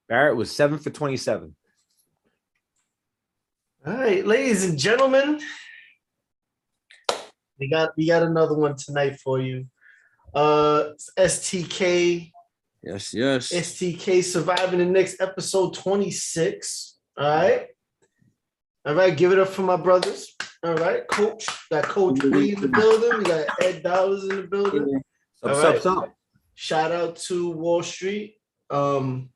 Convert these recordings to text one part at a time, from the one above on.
Barrett was 7 for 27. All right, ladies and gentlemen, we got another one tonight for you. STK. Yes. STK Surviving the Knicks, episode 26. All right, give it up for my brothers. All right, Coach. Got Coach B in the building. We got Ed Dollars in the building. All right. Shout out to Wall Street. Got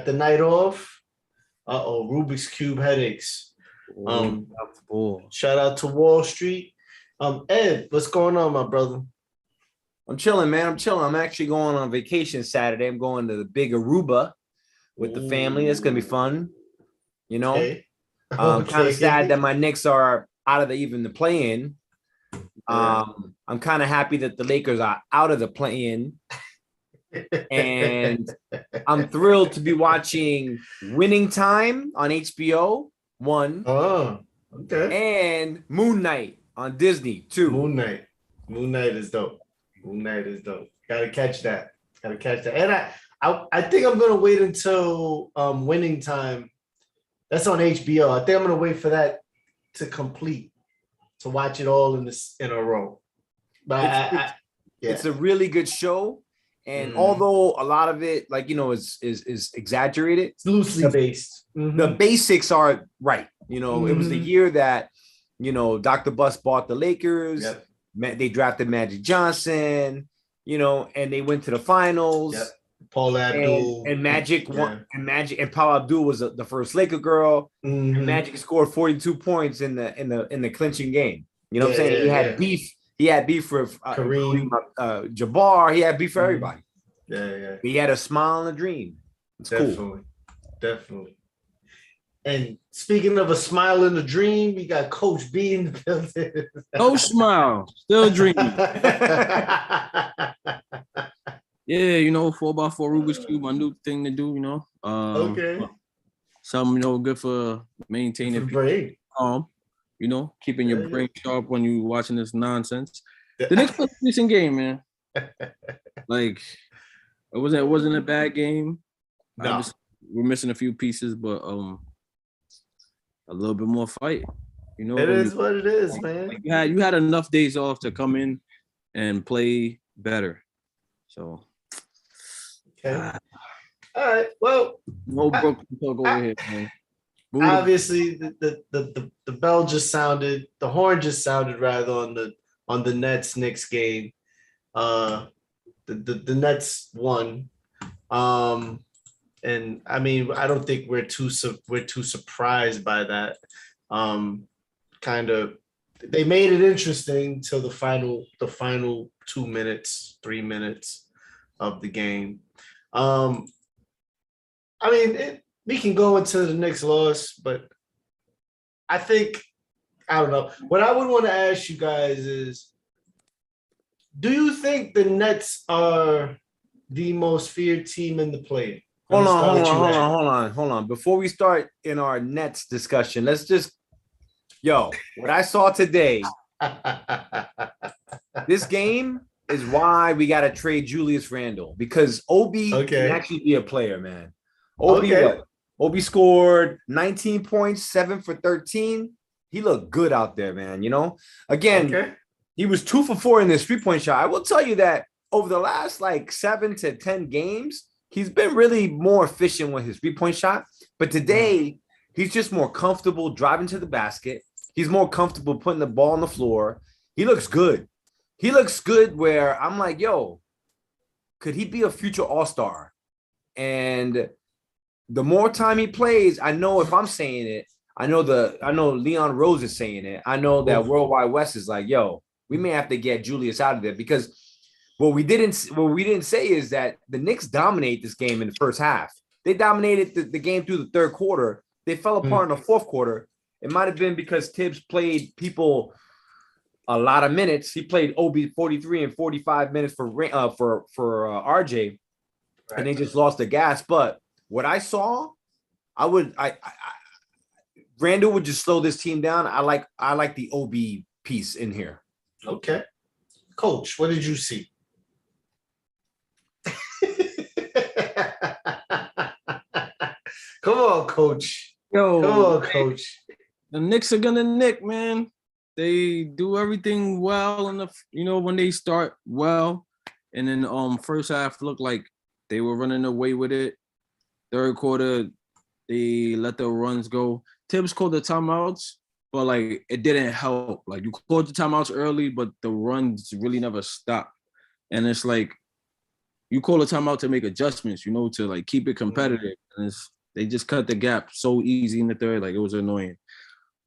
the night off. Rubik's Cube headaches. Shout out to Wall Street. Ed, what's going on, my brother? I'm chilling, man. I'm actually going on vacation Saturday. I'm going to the big Aruba with the family. It's gonna be fun. You know, Okay. I'm kind of sad that my Knicks are out of the play-in. I'm kind of happy that the Lakers are out of the play-in. And I'm thrilled to be watching Winning Time on HBO 1. Oh, okay. And Moon Knight on Disney 2. Moon Knight is dope. Gotta catch that. And I think I'm gonna wait until Winning Time. That's on HBO. I think I'm gonna wait for that to complete to watch it all in a row. But it's a really good show. And although a lot of it, is exaggerated, it's loosely based. The basics are right. It was the year that, Dr. Buss bought the Lakers. Yep. They drafted Magic Johnson, and they went to the finals. Yep. Paul Abdul and Magic won, and Paul Abdul was the first Laker girl. And Magic scored 42 points in the clinching game. You know what I'm saying? He had beef. He had beef for Kareem, Jabbar. He had beef for everybody. Yeah. He had a smile and a dream. It's definitely. And speaking of a smile and a dream, we got Coach B in the building. No smile, still dreaming. Yeah, 4x4 Rubik's Cube, my new thing to do. Okay. Something good for maintaining brain. Keeping your brain sharp when you're watching this nonsense. The Knicks played a decent game, man. It wasn't a bad game. No. We're missing a few pieces, but a little bit more fight. It is what it is, man. You had enough days off to come in and play better. So okay. All right. Well, no broken talk over here, man. Obviously, the bell just sounded, the horn just sounded rather on the Nets Knicks game. The Nets won. And I mean, I don't think we're too surprised by that. Kind of, they made it interesting till the final 2 minutes, 3 minutes of the game. I mean, we can go into the Knicks loss, but I don't know. What I would want to ask you guys is, do you think the Nets are the most feared team in the play? Hold on. Before we start in our Nets discussion, let's just, what I saw today, this game is why we got to trade Julius Randle, because Obi can actually be a player, man. Obi scored 19 points, 7 for 13. He looked good out there, man. Again, he was 2 for 4 in this 3-point shot. I will tell you that over the last 7 to 10 games, he's been really more efficient with his 3-point shot. But today, he's just more comfortable driving to the basket. He's more comfortable putting the ball on the floor. He looks good. He looks good where I'm like, could he be a future all-star? And the more time he plays, I know if I'm saying it, I know Leon Rose is saying it. I know that Worldwide West is like, we may have to get Julius out of there, because what we didn't say is that the Knicks dominate this game in the first half. They dominated the game through the third quarter. They fell apart in the fourth quarter. It might have been because Tibbs played people a lot of minutes. He played Obi 43 and 45 minutes for RJ, and they just lost the gas. But what I saw, Randall would just slow this team down. I like the Obi piece in here. Okay, Coach, what did you see? Come on, coach. Yo, come on, coach. The Knicks are gonna nick, man. They do everything well in the when they start well, and then first half looked like they were running away with it. Third quarter, they let the runs go. Tibbs called the timeouts, but like it didn't help. Like you called the timeouts early, but the runs really never stopped. And it's like you call a timeout to make adjustments, to like keep it competitive. And they just cut the gap so easy in the third, like it was annoying.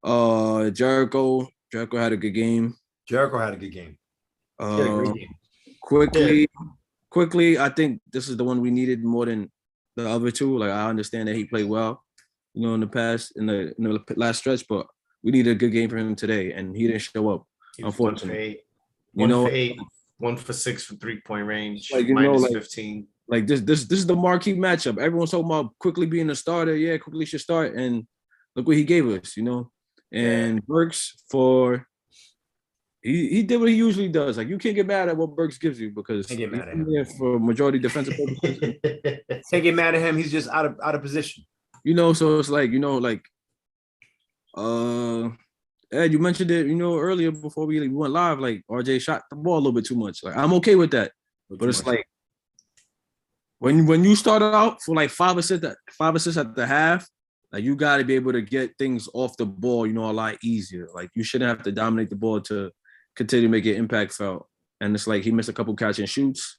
Jericho had a good game. Jericho had a good game. Quickly, I think this is the one we needed more than the other two. Like I understand that he played well, in the past, in the last stretch, but we needed a good game for him today, and he didn't show up. Unfortunately, 1 for 6 from 3-point range, like, minus 15. Like this is the marquee matchup. Everyone's talking about Quickly being a starter. Yeah, Quickly should start, and look what he gave us. And Burks he did what he usually does. Like you can't get mad at what Burks gives you because can't get mad at him for majority defensive purposes. Can't get mad at him. He's just out of position. So it's like Ed, you mentioned it, earlier before we went live. Like RJ shot the ball a little bit too much. Like I'm okay with that, but it's like when you start out for like 5 assists at the half. Like you got to be able to get things off the ball, a lot easier. Like you shouldn't have to dominate the ball to continue to make an impact felt. And it's like he missed a couple catch and shoots,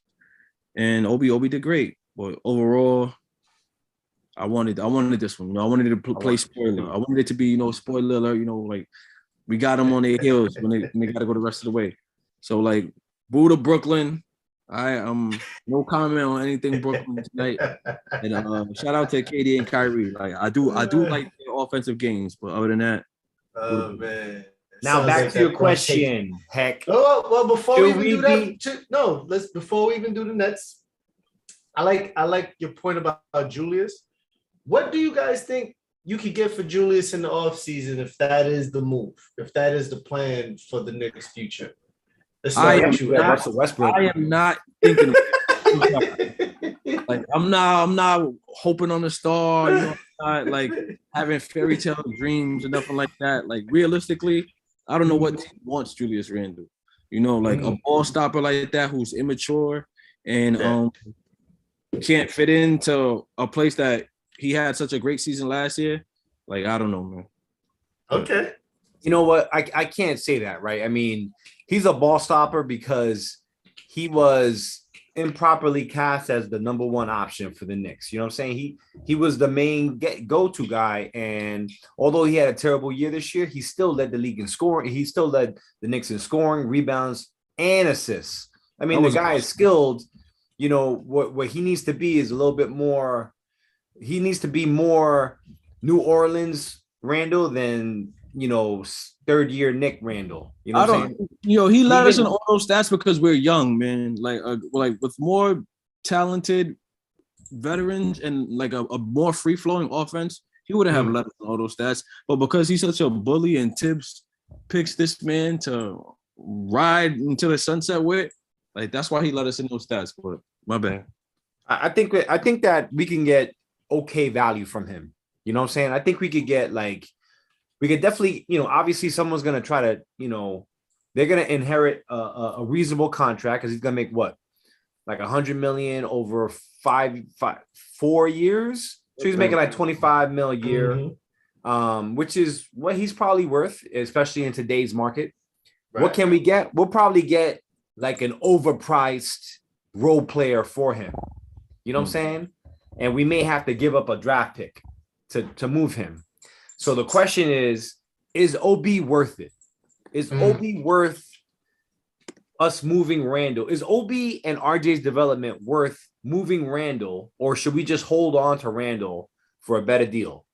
and Obi did great. But overall, I wanted this one. I wanted to play spoiler. I wanted it to be, spoiler alert. Like we got them on their heels when they got to go the rest of the way. So like, boo to Brooklyn. I no comment on anything Brooklyn tonight. And shout out to KD and Kyrie. Like I do like their offensive games, but other than that, man. Now back to your question, Heck. Well, before we even do that, before we even do the Nets, I like your point about Julius. What do you guys think you could get for Julius in the offseason if that is the move, if that is the plan for the Knicks' future? I am not thinking like I'm not hoping on a star, I'm not like having fairy tale dreams or nothing like that. Like realistically, I don't know what team wants Julius Randle. Like a ball stopper like that who's immature and can't fit into a place that he had such a great season last year. Like I don't know, man. Okay. You know what? I can't say that, right? I mean, he's a ball stopper because he was improperly cast as the number one option for the Knicks. You know what I'm saying? He was the main go-to guy. And although he had a terrible year this year, he still led the league in scoring. He still led the Knicks in scoring, rebounds, and assists. I mean, the guy is skilled. What he needs to be is a little bit more. He needs to be more New Orleans Randle than, third year Nick Randle. You know what I'm saying? He let us in all those stats because we're young, man. Like with more talented veterans and like a more free flowing offense, he wouldn't have let us in all those stats. But because he's such a bully and Tibbs picks this man to ride until the sunset with, like that's why he let us in those stats. But my bad. I think that we can get okay value from him. You know what I'm saying? I think we could get we could definitely, obviously someone's going to try to, they're going to inherit a reasonable contract because he's going to make what? Like $100 million over 4 years. So he's making like $25 million a year, which is what he's probably worth, especially in today's market. Right. What can we get? We'll probably get like an overpriced role player for him. You know what I'm saying? And we may have to give up a draft pick to move him. So the question is OB worth it? Is OB worth us moving Randle? Is OB and RJ's development worth moving Randle, or should we just hold on to Randle for a better deal?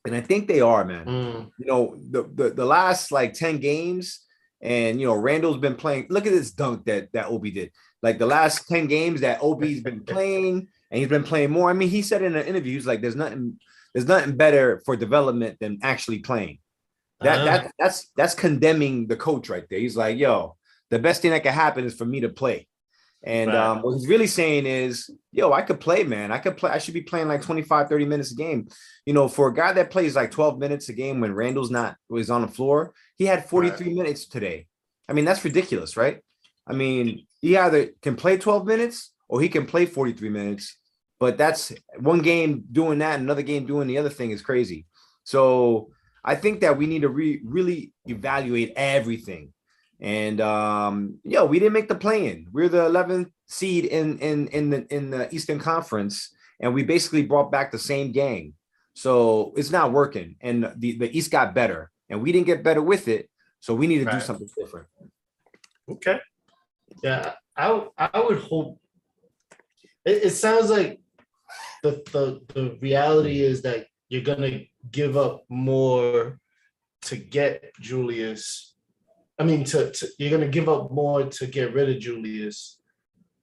And I think they are, man. The last like 10 games, and Randle's been playing. Look at this dunk that OB did. Like the last 10 games that OB's been playing, and he's been playing more. I mean, he said in an interview, he's like, there's nothing better for development than actually playing. That's condemning the coach right there. He's like, yo, the best thing that can happen is for me to play. And what he's really saying is, yo, I could play, man. I could play. I should be playing like 25, 30 minutes a game. You know, for a guy that plays like 12 minutes a game when Randall's was on the floor, he had 43 minutes today. I mean, that's ridiculous, right? I mean, he either can play 12 minutes or he can play 43 minutes. But that's one game doing that, another game doing the other thing is crazy. So I think that we need to really evaluate everything. And we didn't make the play-in. We're the 11th seed in the Eastern Conference, and we basically brought back the same gang. So it's not working. And the East got better, and we didn't get better with it. So we need to do something different. Okay. Yeah, I would hope. It sounds like the reality is that you're gonna give up more to get Julius. I mean, you're gonna give up more to get rid of Julius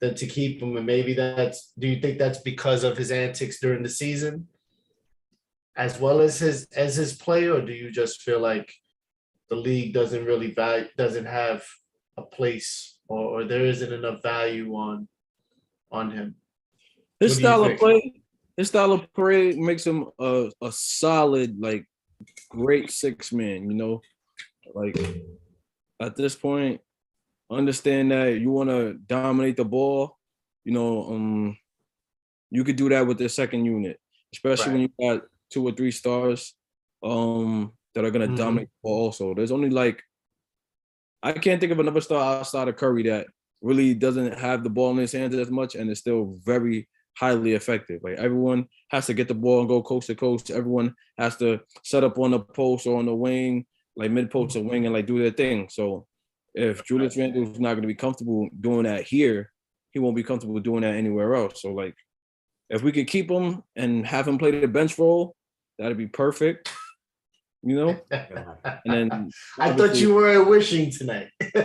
than to keep him, and maybe do you think that's because of his antics during the season, as well as his play, or do you just feel like the league doesn't have a place, or there isn't enough value on him? His style of play makes him a solid, like, great six man, you know? Like, at this point, understand that you want to dominate the ball, you know, you could do that with the second unit, especially when you got 2 or 3 stars that are going to dominate the ball. So there's only I can't think of another star outside of Curry that really doesn't have the ball in his hands as much and is still very highly effective. Like, everyone has to get the ball and go coast to coast. Everyone has to set up on the post or on the wing, like mid post or wing, and like do their thing. So if Julius Randle's not going to be comfortable doing that here, he won't be comfortable doing that anywhere else. So, like, if we could keep him and have him play the bench role, that'd be perfect. You know? And then I thought you were wishing tonight. It's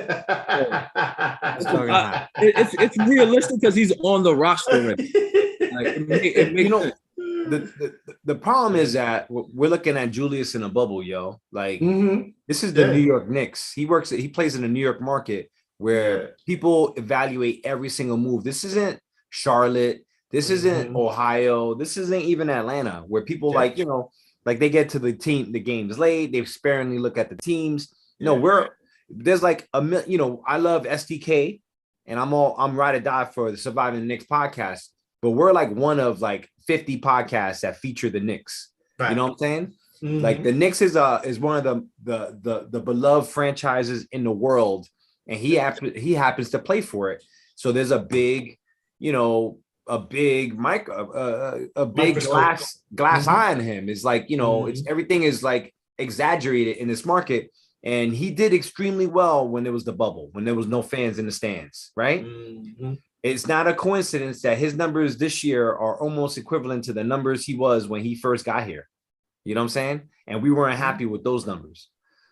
realistic because he's on the roster already. Like, it makes sense. The problem is that we're looking at Julius in a bubble, yo. Like, this is the New York Knicks. He plays in the New York market where people evaluate every single move. This isn't Charlotte. This isn't Ohio. This isn't even Atlanta, where people like they get to the games late. They sparingly look at the teams. There's like I love STK, and I'm ride or die for the Surviving the Knicks podcast. But we're like one of like 50 podcasts that feature the Knicks. Right. You know what I'm saying? Like, the Knicks is one of the beloved franchises in the world, and he happens to play for it. So there's a big glass eye on him. It's like, it's everything is like exaggerated in this market. And he did extremely well when there was the bubble, when there was no fans in the stands, right? It's not a coincidence that his numbers this year are almost equivalent to the numbers he was when he first got here. You know what I'm saying? And we weren't happy with those numbers.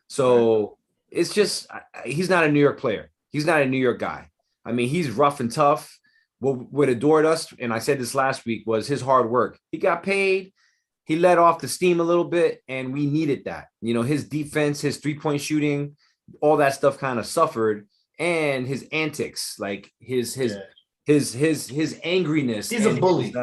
So it's just, he's not a New York player. He's not a New York guy. I mean, he's rough and tough. What adored us, and I said this last week, was his hard work. He got paid. He let off the steam a little bit, and we needed that. His defense, his three-point shooting, all that stuff kind of suffered, and his antics, like his angriness. He's a bully.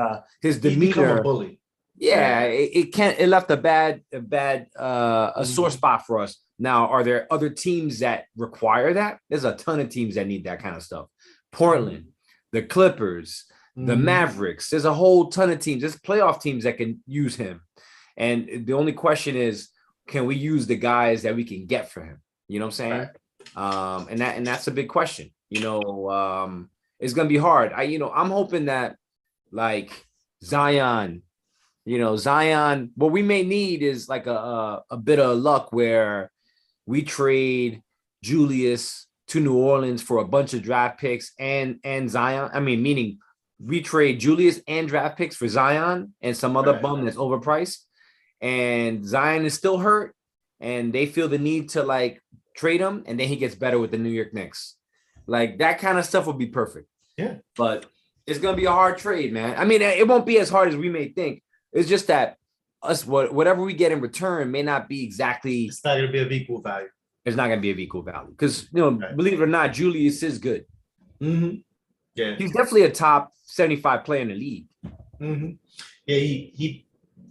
His demeanor. He's become a bully. Yeah, it left a sore spot for us. Now, are there other teams that require that? There's a ton of teams that need that kind of stuff. Portland, the Clippers, the Mavericks. There's a whole ton of teams. There's playoff teams that can use him. And the only question is, can we use the guys that we can get for him? You know what I'm saying? And that's a big question. It's gonna be hard. I'm hoping that, like, Zion, what we may need is like a bit of luck where we trade Julius to New Orleans for a bunch of draft picks and Zion. I mean, meaning we trade Julius and draft picks for Zion and some other bum that's overpriced, and Zion is still hurt, and they feel the need to like trade him, and then he gets better with the New York Knicks. Like, that kind of stuff would be perfect. Yeah, but it's gonna be a hard trade, man. I mean, it won't be as hard as we may think. It's just that whatever we get in return may not be exactly. It's not gonna be of equal value. It's not going to be of equal value because, believe it or not, Julius is good. Yeah, he's definitely a top 75 player in the league. Mm-hmm. Yeah,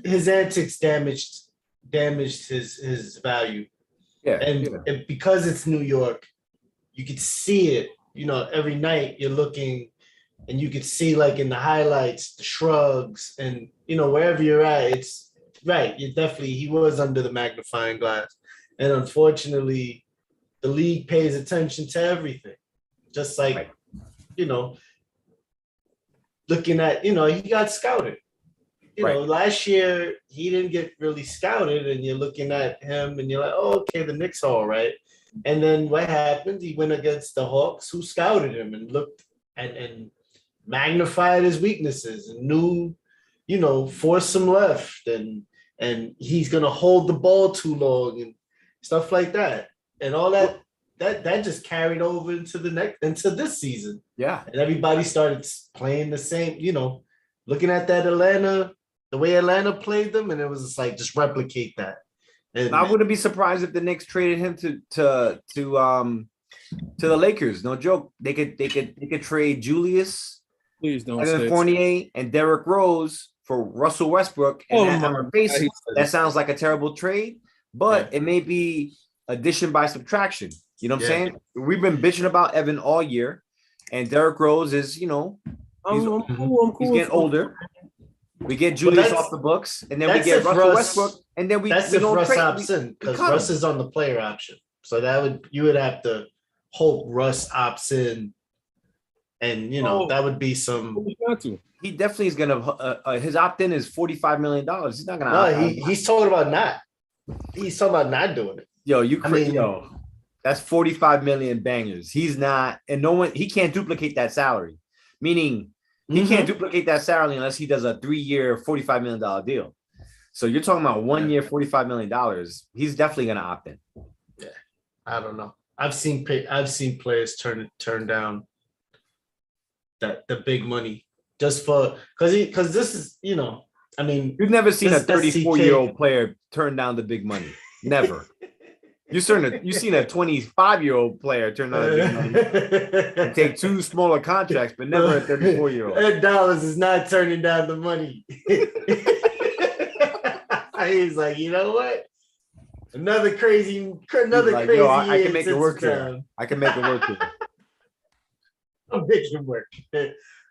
his antics damaged his value. Yeah, and because it's New York, you could see it. Every night you're looking, and you could see like in the highlights the shrugs, and wherever you're at, it's right. He was under the magnifying glass, and unfortunately, the league pays attention to everything. Just like looking at he got scouted. Last year he didn't get really scouted, and you're looking at him and you're like, oh, okay, the Knicks are all right. And then what happened? He went against the Hawks, who scouted him and looked and magnified his weaknesses and knew, force him left and he's gonna hold the ball too long and stuff like that. And all that just carried over into this season. Yeah. And everybody started playing the same, looking at that the way Atlanta played them, and it was just like, just replicate that. And I wouldn't be surprised if the Knicks traded him to the Lakers. No joke. They could trade Julius, please don't Evan Fournier, and Derrick Rose for Russell Westbrook. And that sounds like a terrible trade, but it may be addition by subtraction. You know what I'm saying? We've been bitching about Evan all year, and Derrick Rose is, he's getting older. We get Julius off the books, and then we get Russell Westbrook, and then that's if Russ opts in, because Russ is on the player option. So you would have to hope Russ opts in, and that would be some. He definitely is gonna. His opt-in is $45 million. He's not gonna. No, he's talking about not. He's talking about not doing it. Yo, that's 45 million bangers. He's not, and no one. He can't duplicate that salary. Meaning. He can't duplicate that salary unless he does a 3-year, $45 million deal. So you're talking about 1 year, $45 million. He's definitely going to opt in. Yeah, I don't know. I've seen players turn down the big money just for because this is you've never seen a 34-year-old player turn down the big money. Never. You've seen a 25-year-old player turn down the big money and take 2 smaller contracts, but never a 34-year-old. Ed Dallas is not turning down the money. He's like, you know what? Another crazy like, yo, I can make it work here. I can make it work here. I'll make it work.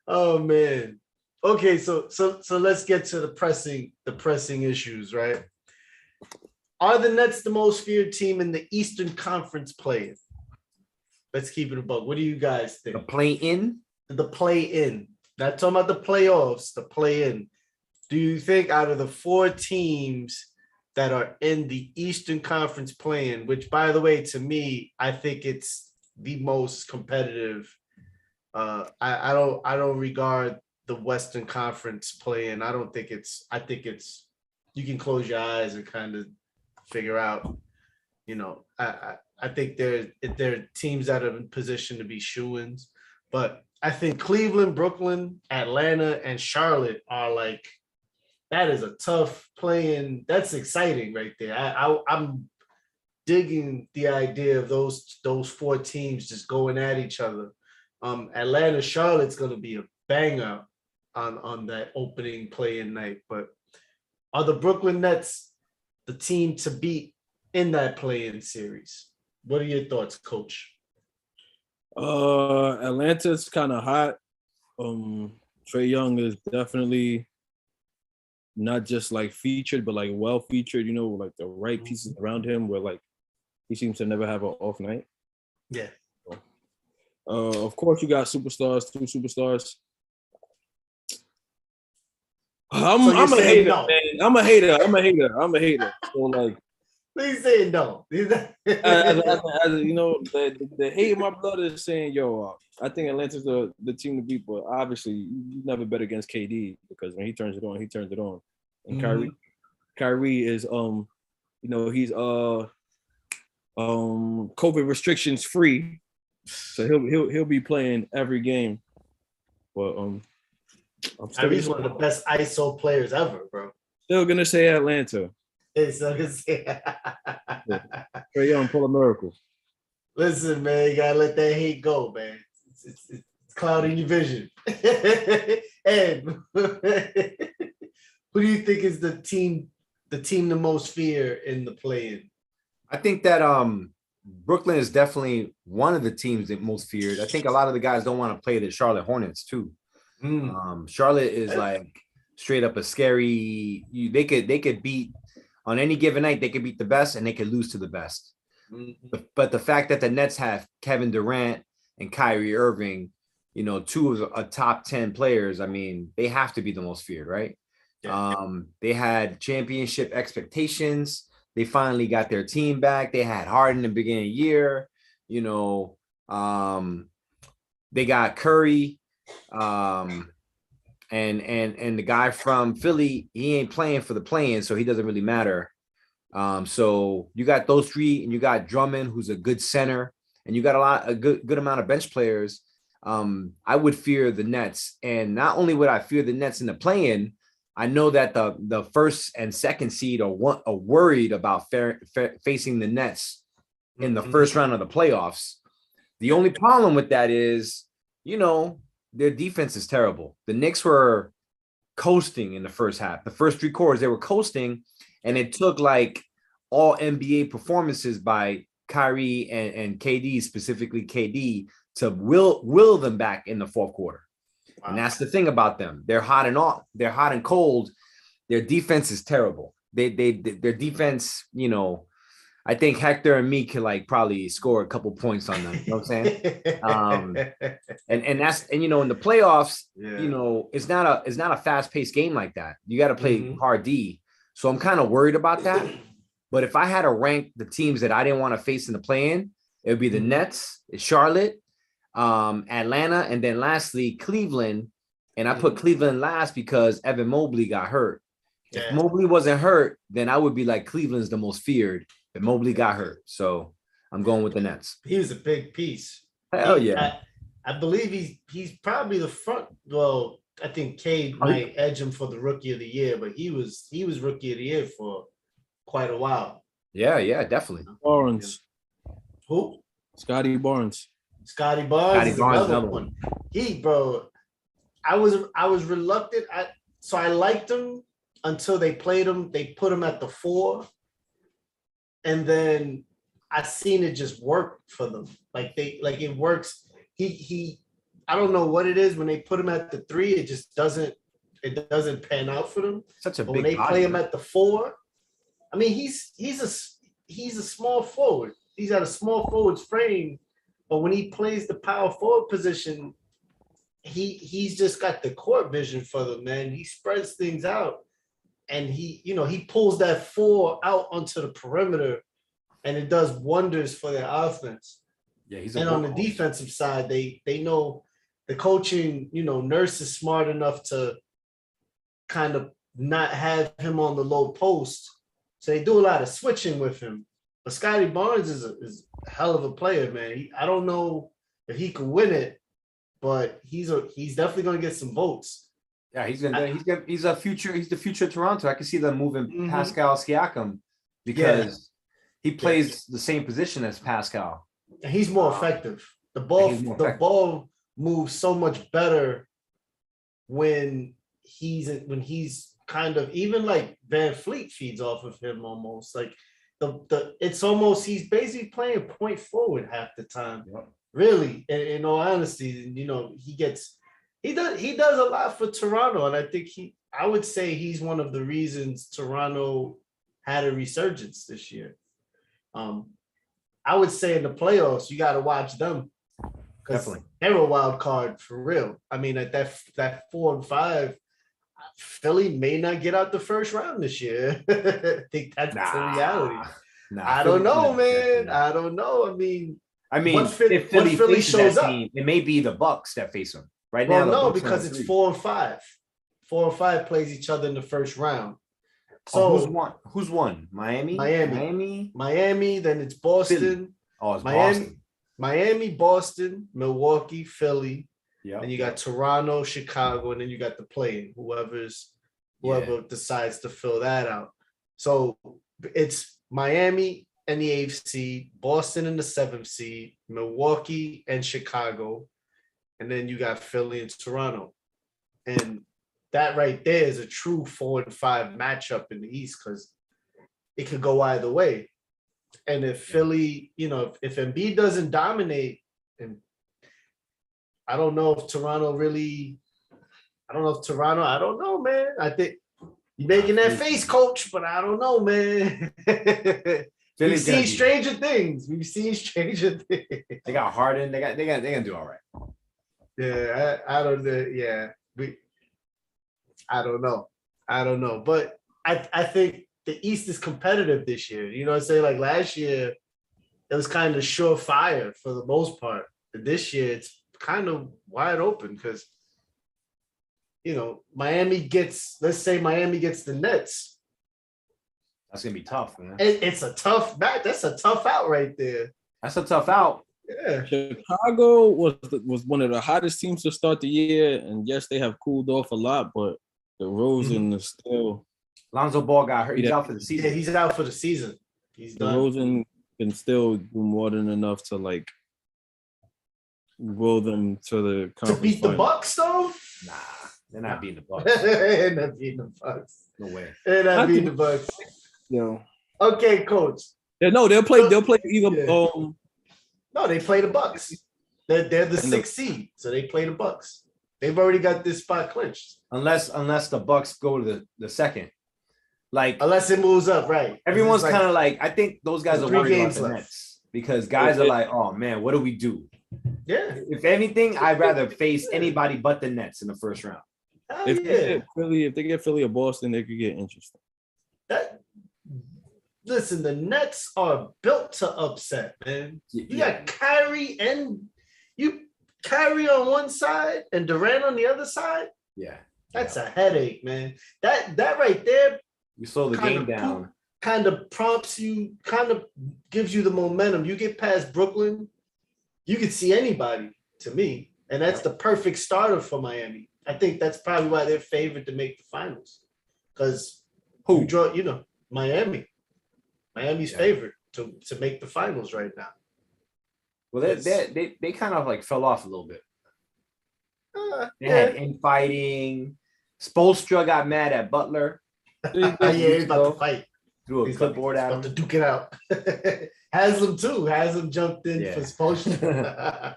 Oh man. Okay, so let's get to the pressing issues, right? Are the Nets the most feared team in the Eastern Conference play-in? Let's keep it a buck. What do you guys think? The play-in? The play-in. Not talking about the playoffs, the play-in. Do you think out of the 4 teams that are in the Eastern Conference play-in, which, by the way, to me, I think it's the most competitive. I don't regard the Western Conference play-in. I think it's you can close your eyes and kind of figure out, I think there are teams that are in position to be shoo-ins, but I think Cleveland, Brooklyn, Atlanta, and Charlotte are like, that is a tough play-in. That's exciting right there. I'm digging the idea of those 4 teams just going at each other. Atlanta, Charlotte's going to be a banger on that opening play-in night, but are the Brooklyn Nets the team to beat in that play-in series? What are your thoughts, Coach? Atlanta's kind of hot. Trae Young is definitely not just like featured, but like well featured, like the right pieces around him where like he seems to never have an off night. Yeah. Of course you got superstars, 2 superstars. I'm a hater, no. Man. I'm a hater. So like, please say no. The hate in my blood is saying, yo, I think Atlanta's the team to beat, but obviously you never bet against KD because when he turns it on, he turns it on. And Kyrie is he's COVID restrictions free, so he'll be playing every game. But Kyrie's one of the best ISO players ever, bro. Still gonna say Atlanta. Still gonna say. Trae Young, pull a miracle. Listen, man, you gotta let that hate go, man. It's clouding your vision. And who do you think is the team the most fear in the play-in? I think that Brooklyn is definitely one of the teams that most feared. I think a lot of the guys don't want to play the Charlotte Hornets too. Charlotte is like straight up a scary. They could beat on any given night. They could beat the best and they could lose to the best. But the fact that the Nets have Kevin Durant and Kyrie Irving, you know, two of a top 10 players, I mean, they have to be the most feared, right? Yeah. They had championship expectations. They finally got their team back. They had Harden in the beginning of the year. You know, they got Curry, and the guy from Philly. He ain't playing for the play-in, so he doesn't really matter. So you got those three, and you got Drummond, who's a good center, and you got a good amount of bench players. I would fear the Nets, and not only would I fear the Nets in the play-in, I know that the first and second seed are worried about facing the Nets in the first round of the playoffs. The only problem with that is, you know, their defense is terrible. The Knicks were coasting in the first half. The first three quarters, they were coasting, and it took like all NBA performances by Kyrie and KD, specifically KD, to will them back in the fourth quarter. Wow. And that's the thing about them. They're hot and cold. Their defense is terrible. Their defense, you know, I think Hector and me could like probably score a couple points on them. You know what I'm saying? And you know, in the playoffs, you know, it's not a fast-paced game like that. You got to play hard D. So I'm kind of worried about that. But if I had to rank the teams that I didn't want to face in the play-in, it would be the Nets, Charlotte, Atlanta, and then lastly Cleveland. And I put Cleveland last because Evan Mobley got hurt. If Mobley wasn't hurt, then I would be like Cleveland's the most feared. But Mobley got hurt, so I'm going with the Nets. He was a big piece. Hell yeah! I believe he's probably the front. Well, I think Cade might edge him for the Rookie of the Year, but he was Rookie of the Year for quite a while. Yeah, definitely. Barnes. Who? Scotty Barnes. Scotty Barnes is another one. I was reluctant. So I liked him until they played him. They put him at the 4, and then I seen it just work for them. Like it works. He I don't know what it is when they put him at the 3. It just doesn't pan out for them. Such a but big. When they play him at the 4, I mean he's a small forward. He's got a small forward's frame. But when he plays the power forward position, he's just got the court vision for them, man. He spreads things out, and he pulls that 4 out onto the perimeter, and it does wonders for their offense. Yeah, and on the defensive side, they know the coaching, Nurse is smart enough to kind of not have him on the low post, so they do a lot of switching with him. But Scotty Barnes is a hell of a player, man. I don't know if he can win it, but he's definitely going to get some votes. Yeah, he's the future of Toronto. I can see them moving Pascal Siakam because he plays the same position as Pascal. And he's more effective. The ball moves so much better when he's kind of, even like Van Fleet feeds off of him almost. Like it's almost, he's basically playing point forward half the time. Yep. Really, in all honesty, he does a lot for Toronto, and I think I would say he's one of the reasons Toronto had a resurgence this year. I would say in the playoffs, you got to watch them because they're a wild card for real. I mean, at that 4 and 5, Philly may not get out the first round this year. I think that's the reality. I don't know, man. I don't know. I mean, if Philly shows up, it may be the Bucks that face them right now. No, because it's 4 and 5. 4 and 5 plays each other in the first round. So who's won? Miami. Then it's Boston. Philly. Oh, it's Miami, Boston. Miami, Boston, Milwaukee, Philly. Yeah. And you got Toronto, Chicago, and then you got the play-in. Whoever decides to fill that out. So it's Miami and the 8th seed, Boston and the 7th seed, Milwaukee and Chicago, and then you got Philly and Toronto. And that right there is a true 4 and 5 matchup in the East because it could go either way. And if Philly, if Embiid doesn't dominate, and I don't know if Toronto, I don't know, man. I think you're making that face, coach, but I don't know, man. We've seen stranger things. They got Harden. They're gonna do all right. Yeah, I don't know. Yeah, I don't know. But I think the East is competitive this year. You know what I'm saying? Like last year, it was kind of surefire for the most part. But this year, it's kind of wide open because, Miami gets the Nets. That's gonna be tough, man. It's a tough match. That's a tough out right there. That's a tough out. Yeah. Chicago was one of the hottest teams to start the year, and yes, they have cooled off a lot, but DeRozan is still. Lonzo Ball got hurt. He's out for the season. Yeah, he's out for the season. He's done. DeRozan can still do more than enough to like roll them to the conference to beat final. The Bucks, though. Nah, they're not beating the Bucks. They're not beating the Bucks. No way. They're not beating the Bucks. Yo. Okay, coach. Yeah, no, they'll play either. Yeah. No, they play the Bucks. They're the 6th seed, so they play the Bucks. They've already got this spot clinched. Unless the Bucks go to the second. Like unless it moves up, right? Everyone's kind of like, I think those guys are worried about the Nets because guys are like, oh man, what do we do? Yeah. If anything, I'd rather face anybody but the Nets in the first round. If they get Philly or Boston, they could get interesting. Listen, the Nets are built to upset, man. You got Kyrie on one side and Durant on the other side. Yeah. That's a headache, man. That right there. You slow the game down. Kind of prompts you, kind of gives you the momentum. You get past Brooklyn, you can see anybody to me. And that's the perfect starter for Miami. I think that's probably why they're favored to make the finals. Because Miami. Miami's favored to make the finals right now. Well, they kind of like fell off a little bit. They had infighting. Spoelstra got mad at Butler. He's about to fight. Threw a clipboard at him. About to duke it out. Haslam too. Haslam jumped in for Spoelstra.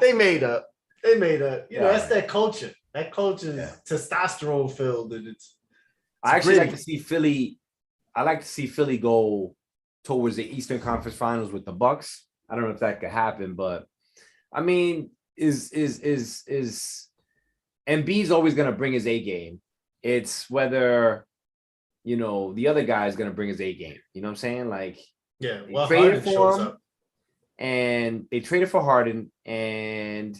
They made up. That's that culture. That culture is testosterone filled, and it's I actually like to see Philly. I like to see Philly go towards the Eastern Conference Finals with the Bucks. I don't know if that could happen, but I mean, is Embiid's always going to bring his A game. It's whether the other guy is going to bring his A game. You know what I'm saying? Like, well, traded Harden for shows him, up. and they traded for Harden, and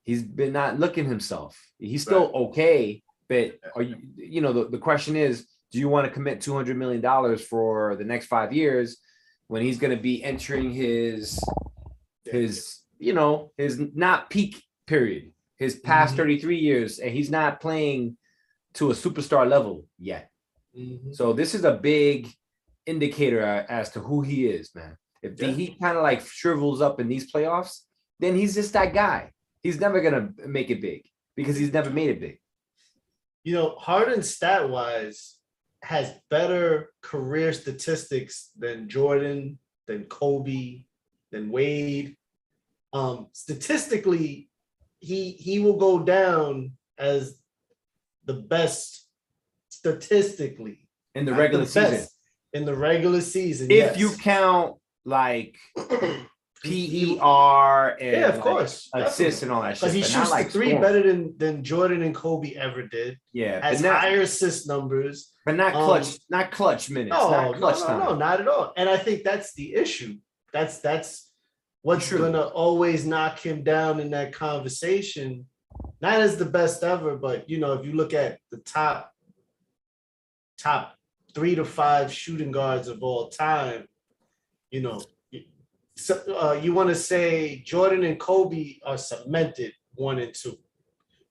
he's been not looking himself. He's still okay, but are you? The question is, do you want to commit $200 million for the next 5 years when he's going to be entering his not peak period, his past 33 years, and he's not playing to a superstar level yet. Mm-hmm. So this is a big indicator as to who he is, man. If he kind of like shrivels up in these playoffs, then he's just that guy. He's never going to make it big because he's never made it big. Harden stat-wise has better career statistics than Jordan, than Kobe, than Wade. Statistically, he will go down as the best statistically in the regular season. In the regular season, if you count like PER and of course, assists and all that shit. Because he shoots the three better than Jordan and Kobe ever did. Yeah, has higher assist numbers, but not clutch, not clutch minutes. No, not at all. And I think that's the issue. That's what's gonna always knock him down in that conversation. Not as the best ever, but if you look at the top 3 to 5 shooting guards of all time, so you want to say Jordan and Kobe are cemented 1 and 2,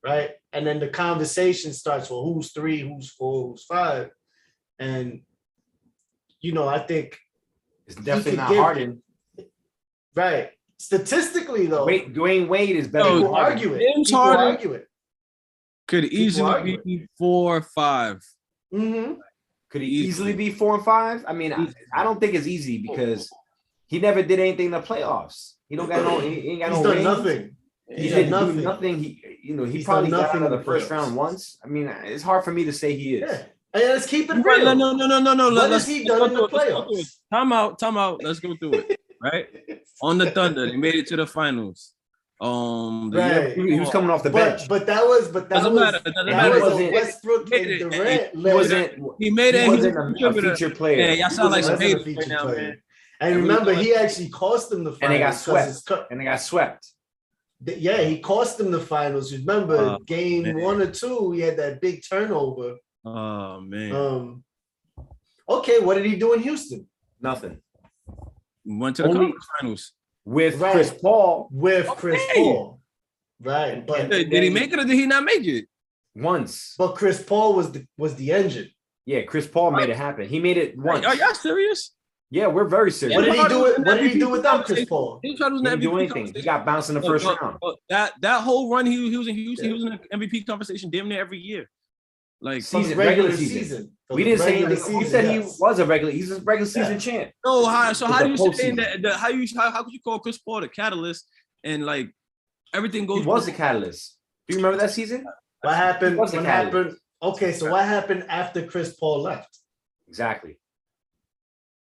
right? And then the conversation starts, well, who's 3, who's 4, who's 5? And, I think it's definitely not Harden. Right. Statistically, though, Dwayne Wade is better. People argue it. James People Harden argue it. Could easily be 4 or 5. Mm-hmm. Could he easily be 4 and 5? I mean, I don't think it's easy because he never did anything in the playoffs. He ain't got no nothing. He did nothing. He probably got out of the first round once. I mean, it's hard for me to say he is. Yeah. And let's keep it real. No. What has he done in the playoffs? Time out. Let's go through it. Right? On the Thunder, they made it to the finals. Right. He was coming off the bench. But that was Westbrook and Durant. He made it. He wasn't a feature player. Yeah, y'all sound like some haters right now, man. And remember, he actually cost them the finals. And they got swept. Yeah, he cost them the finals. Remember, game 1 or 2, he had that big turnover. Oh man. Okay, what did he do in Houston? Nothing. Went to the conference finals with Chris Paul. Chris Paul. Right. But did he make it or did he not make it? Once. But Chris Paul was the engine. Yeah, Chris Paul made it happen. He made it once. Are y'all serious? Yeah, we're very serious. What did he do without Chris Paul? He didn't do anything. He got bounced in the first round. That whole run he was in Houston, he was in the MVP conversation damn near every year. Like regular season. We didn't say anything. We said he was a regular. He's a regular season champ. No, how do you say that? How could you call Chris Paul the catalyst and like everything goes? He was the catalyst. Do you remember that season? What happened? Okay, so what happened after Chris Paul left? Exactly.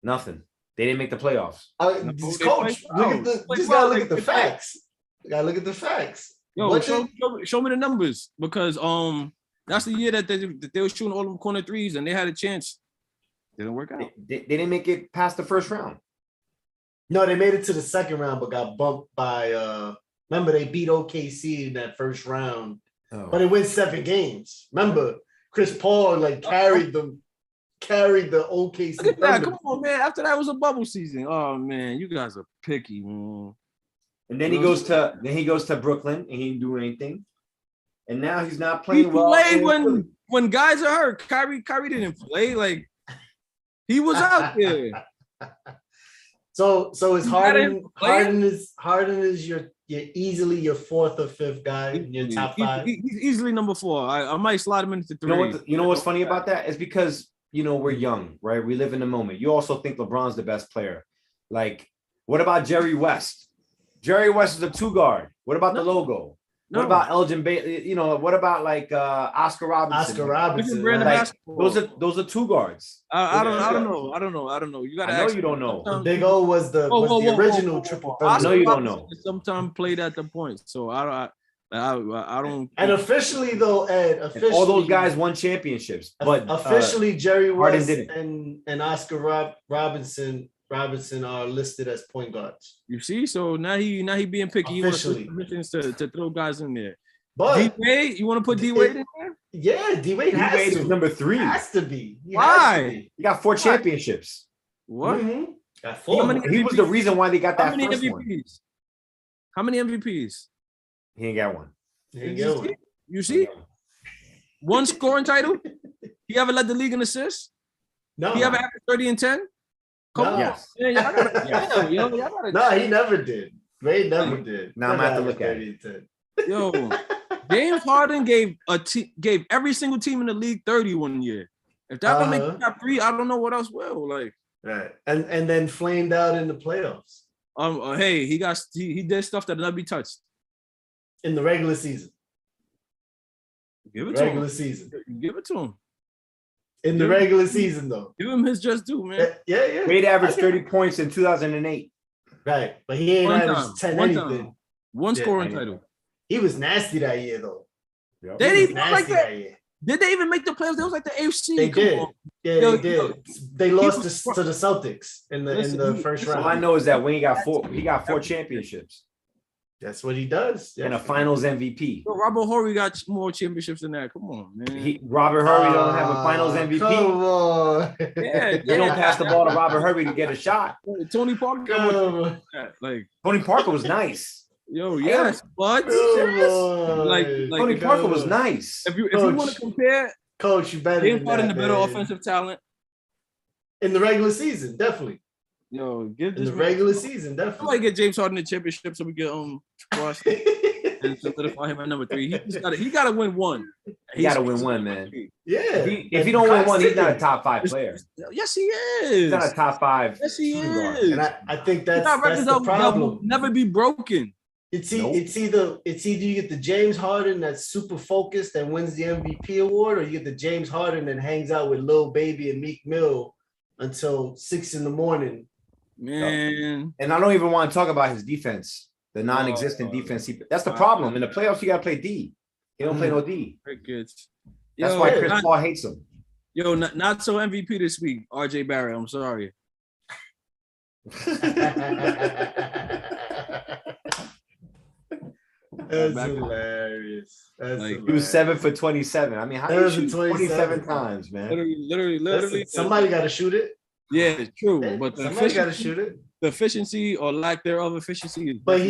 Nothing. They didn't make the playoffs. Coach, just gotta look at the facts. You gotta look at the facts. Yo, show me the numbers because that's the year that they were shooting all them corner threes and they had a chance. Didn't work out. They didn't make it past the first round. No, they made it to the second round, but got bumped by. Remember, they beat OKC in that first round, but it went 7 games. Remember, Chris Paul carried the OKC. Look at that. Come on, man. After that was a bubble season. Oh man, you guys are picky, man. And then he goes to Brooklyn and he didn't do anything. And now he's not playing well. He played when guys are hurt. Kyrie didn't play. Like he was out there. So is Harden is your easily your 4th or 5th guy in your top 5? He's easily number 4. I might slide him into 3. You know what's funny about that? It's because we're young, right? We live in the moment. You also think LeBron's the best player. Like, what about Jerry West? Jerry West is a 2 guard. What about the logo? No. What about Elgin Baylor? What about Oscar Robinson? Those are 2 guards. I don't know. You gotta. I know you don't know. Big O was the original triple threat. I know you don't know. Sometimes played at the point, so I don't. And officially though, Ed, all those guys won championships, but officially Jerry West and Oscar Robinson are listed as point guards. You see, so now he being picky. Officially. He wants to throw guys in there. But D-Wade, you want to put D-Wade in there? Yeah, D-Wade is number 3. Has to be. Why? He got 4 championships. What? Mm-hmm. Got 4. He was the reason why they got that first MVPs? one. How many MVPs? He ain't got one. You see? 1 scoring title? He ever led the league in assists? No. He ever averaged 30 and 10? Come on. Yes. No, he never did. Wade never did. Now I'm gonna have to look at it. Yo, James Harden gave every single team in the league 30 one year. If that don't make the top 3, I don't know what else will. Right. And then flamed out in the playoffs. Hey, he did stuff that not be touched in the regular season. Give it to him. Regular season. Give it to him. In the regular season, though. Give him his just due, man. Yeah. Wade averaged 30 points in 2008. Right. But he ain't averaged 10 anything. 1 scoring title. He was nasty that year, though. Yep. They didn't even like that. Did they even make the playoffs? They was like the AFC. They did. Yeah, they did. They lost to the Celtics in the first round. All I know is that Wayne got 4 championships. That's what he does. And a finals MVP. Yo, Robert Horry got more championships than that. Come on, man. Robert Horry don't have a finals MVP. Come on. Yeah, they don't pass the ball to Robert Horry to get a shot. Tony Parker. Tony Parker was nice. Yo, yes, but Tony Parker was nice. If you want to compare, Coach, you better in the better offensive talent in the regular season, definitely. Yo, give in this the regular season, definitely. Somebody get James Harden the championship so we get cross and solidify him at number 3. He gotta win one. He gotta win one, man. Yeah. If he don't win one, he's not a top 5 player. Yes, he is. He's not a top 5. Yes, he is. And I think that's the problem. That will never be broken. It's either you get the James Harden that's super focused and wins the MVP award, or you get the James Harden that hangs out with Lil Baby and Meek Mill until 6 a.m. Man. And I don't even want to talk about his defense, the non-existent defense. That's the problem. In the playoffs, you got to play D. He don't play no D. Crickets. That's why Chris Paul hates him. Yo, not so MVP this week, RJ Barrett. I'm sorry. That's hilarious. He was 7 for 27. I mean, how do you shoot 27 times, man? Literally. Somebody got to shoot it. Yeah, it's true. But somebody got to shoot it. The efficiency or lack thereof efficiency is. But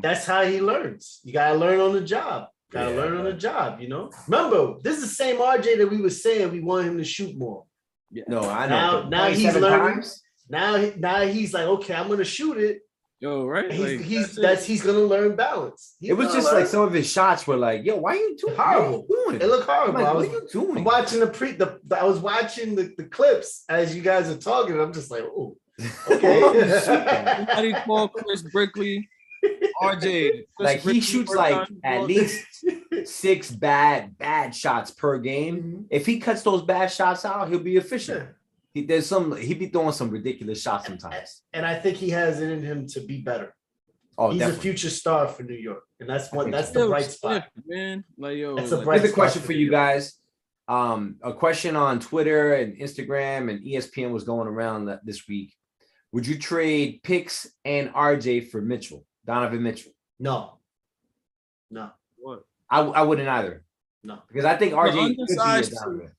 that's how he learns. You gotta learn on the job. Learn on the job. Remember, this is the same RJ that we were saying we want him to shoot more. Yeah. No, I know. Now he's learning. Now he's like, okay, I'm gonna shoot it. Yo, right? He's gonna learn balance. It was just like some of his shots were like, yo, why are you doing horrible? It looked horrible. Like, what are you doing? I'm watching I was watching the clips as you guys are talking. And I'm just like, oh, okay. Somebody call Chris Brickley, RJ. Like he shoots like at least 6 bad shots per game. Mm-hmm. If he cuts those bad shots out, he'll be efficient. Yeah. He be throwing some ridiculous shots sometimes. And I think he has it in him to be better. Oh, he's definitely a future star for New York. And that's the bright spot. Man. Like, yo, that's a bright Here's a question for you guys. A question on Twitter and Instagram and ESPN was going around this week. Would you trade picks and RJ for Donovan Mitchell? No. What? I wouldn't either. No. Because I think RJ could be a Donovan.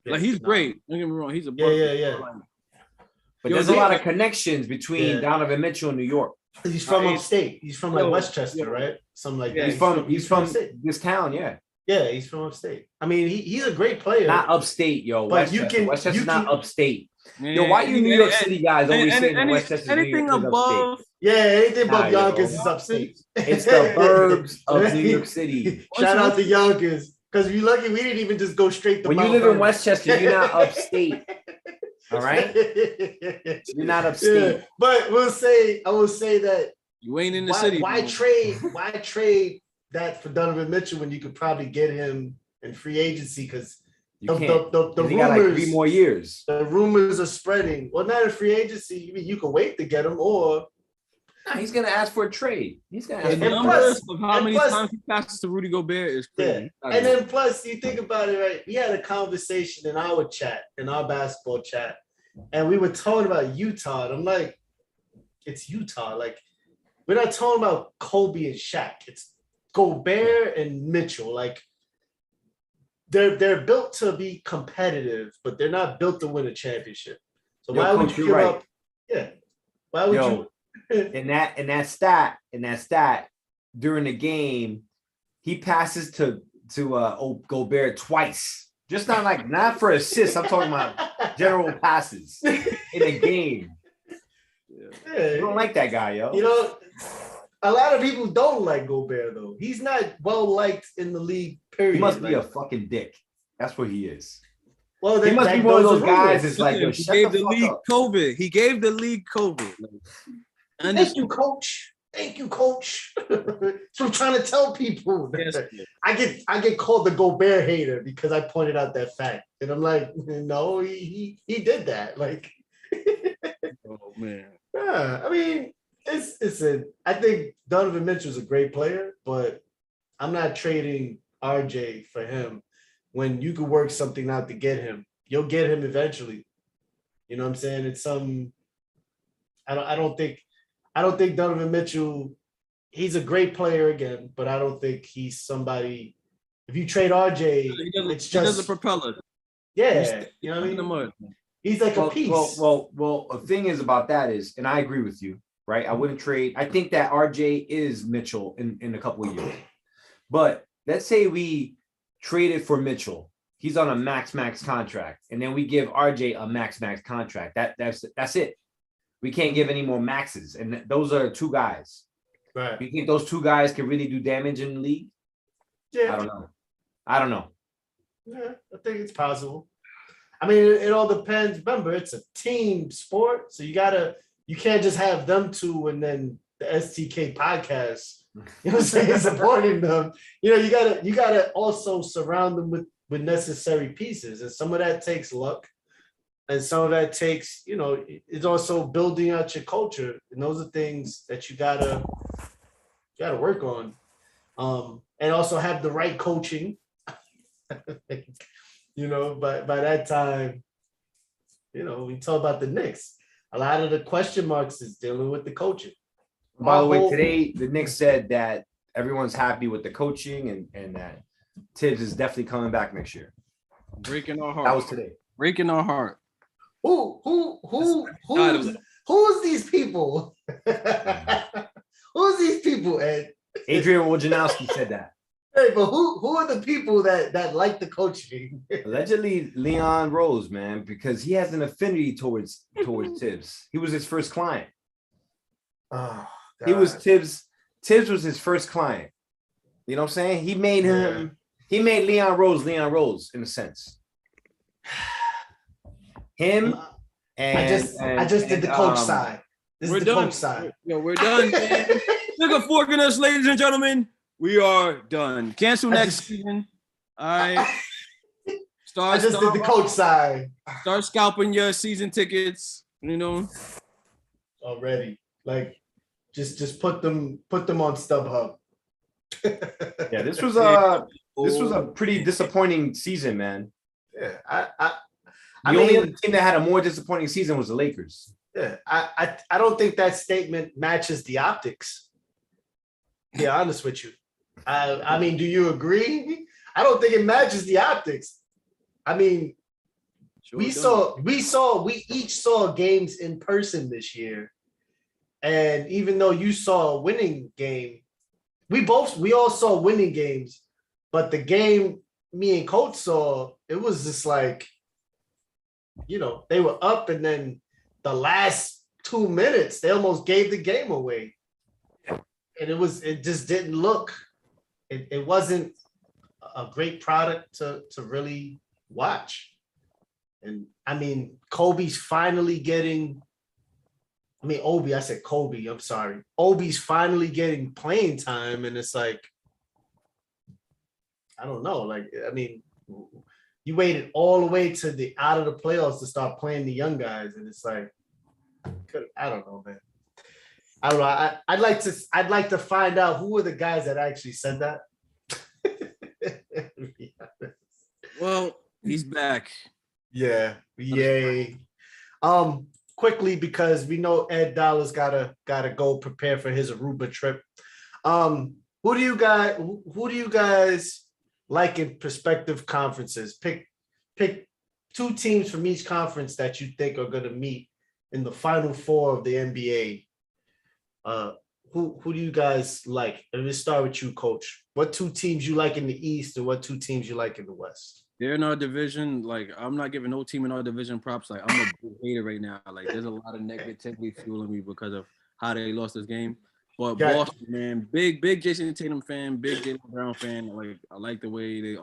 Like he's great. Don't get me wrong. He's a yeah. But there's a lot of connections between Donovan Mitchell and New York. He's from upstate. He's from like Westchester, right? Something like that. He's from this town, yeah. Yeah, he's from upstate. I mean, he's a great player. Not upstate, yo. But Westchester's not upstate. Man, yo, why you New York City guys always saying Westchester's anything New York above? Upstate? Yeah, anything above Yonkers is upstate. It's the burbs of New York City. Shout out to Yonkers. Because if you're lucky, we didn't even just go straight to when you live in Westchester, you're not upstate. All right? You're not upstate. Yeah. But I will say that you ain't in the city. Why trade that for Donovan Mitchell when you could probably get him in free agency? Because the rumors got like 3 more years. The rumors are spreading. Well, not in free agency. You can wait to get him, or he's gonna ask for a trade. He's gonna ask for a numbers of how many times he passes to Rudy Gobert is crazy. Yeah. And then plus, you think about it, right? We had a conversation in our basketball chat, and we were talking about Utah. And I'm like, it's Utah. Like, we're not talking about Kobe and Shaq. It's Gobert and Mitchell. Like, they're built to be competitive, but they're not built to win a championship. So why would you give up? Yeah. Why would you? In that stat during the game, he passes to Gobert twice. Just not for assists. I'm talking about general passes in a game. Yeah, you don't like that guy, yo. A lot of people don't like Gobert though. He's not well liked in the league. Period. He must be a fucking dick. That's what he is. Well, he must be one of those guys. It's like, yo, he gave the league COVID. He gave the league COVID. Thank you, coach. Thank you, coach. So I'm trying to tell people. Yes. I get called the Gobert hater because I pointed out that fact. And I'm like, no, he did that. Like, oh man. Yeah, I mean, I think Donovan Mitchell's a great player, but I'm not trading RJ for him when you could work something out to get him. You'll get him eventually. You know what I'm saying? It's I don't think Donovan Mitchell, he's a great player again, but I don't think he's somebody. If you trade RJ, it's just. He doesn't propel it. Yeah, you know what I mean? He's like a piece. Well, the thing is about that is, and I agree with you, right? I wouldn't trade. I think that RJ is Mitchell in a couple of years. But let's say we traded for Mitchell. He's on a max contract, and then we give RJ a max contract. That's it. We can't give any more maxes. And those are 2 guys. Right. You think those 2 guys can really do damage in the league? Yeah. I don't know. Yeah, I think it's possible. I mean, it all depends. Remember, it's a team sport, so you can't just have them 2 and then the STK podcast. You know what I'm saying? Supporting them. You gotta also surround them with necessary pieces, and some of that takes luck, and some of that takes, it's also building out your culture, and those are things that you gotta work on, and also have the right coaching. By that time, we talk about the Knicks. A lot of the question marks is dealing with the coaching. By the way, today the Knicks said that everyone's happy with the coaching and that Tibbs is definitely coming back next year. Breaking our heart. That was today. Breaking our heart. Who's these people? Who's these people, Ed? Adrian Wojnarowski said that. Hey, but who are the people that like the coaching? Allegedly Leon Rose, man, because he has an affinity towards Tibbs. He was his first client. Oh, God. He was Tibbs was his first client. You know what I'm saying? He made Leon Rose in a sense. Him and I just did the coach side. This is the coach side. We're done, man. Look at forking us, ladies and gentlemen. We are done. Cancel next season. All right. I just did the coach side. Start scalping your season tickets. Already. Like, just put them on StubHub. Yeah, this was a pretty disappointing season, man. Yeah, the only team that had a more disappointing season was the Lakers. Yeah, I don't think that statement matches the optics. To be honest with you. I mean, do you agree? I don't think it matches the optics. I mean, we each saw games in person this year. And even though you saw a winning game, we all saw winning games, but the game me and Coach saw, it was just like, they were up, and then the last 2 minutes, they almost gave the game away. And it just didn't look, it wasn't a great product to really watch. And I mean, Obi's finally getting playing time, and it's like, I don't know. Like, I mean, you waited all the way to the out of the playoffs to start playing the young guys, and it's like, I don't know, man. I don't know. I'd like to find out who were the guys that actually said that. Well, he's back. Yeah. Yay. Quickly, because we know Ed Dollar's gotta go prepare for his Aruba trip. Who do you guys like in prospective conferences? Pick 2 teams from each conference that you think are gonna meet in the Final Four of the NBA. Who do you guys like? Let me start with you, Coach. What 2 teams you like in the East, and what 2 teams you like in the West? They're in our division. Like, I'm not giving no team in our division props. Like, I'm a big hater right now. Like, there's a lot of negativity fueling me because of how they lost this game. But Boston, man, big Jason Tatum fan, big Jaylen Brown fan. Like, I like the way they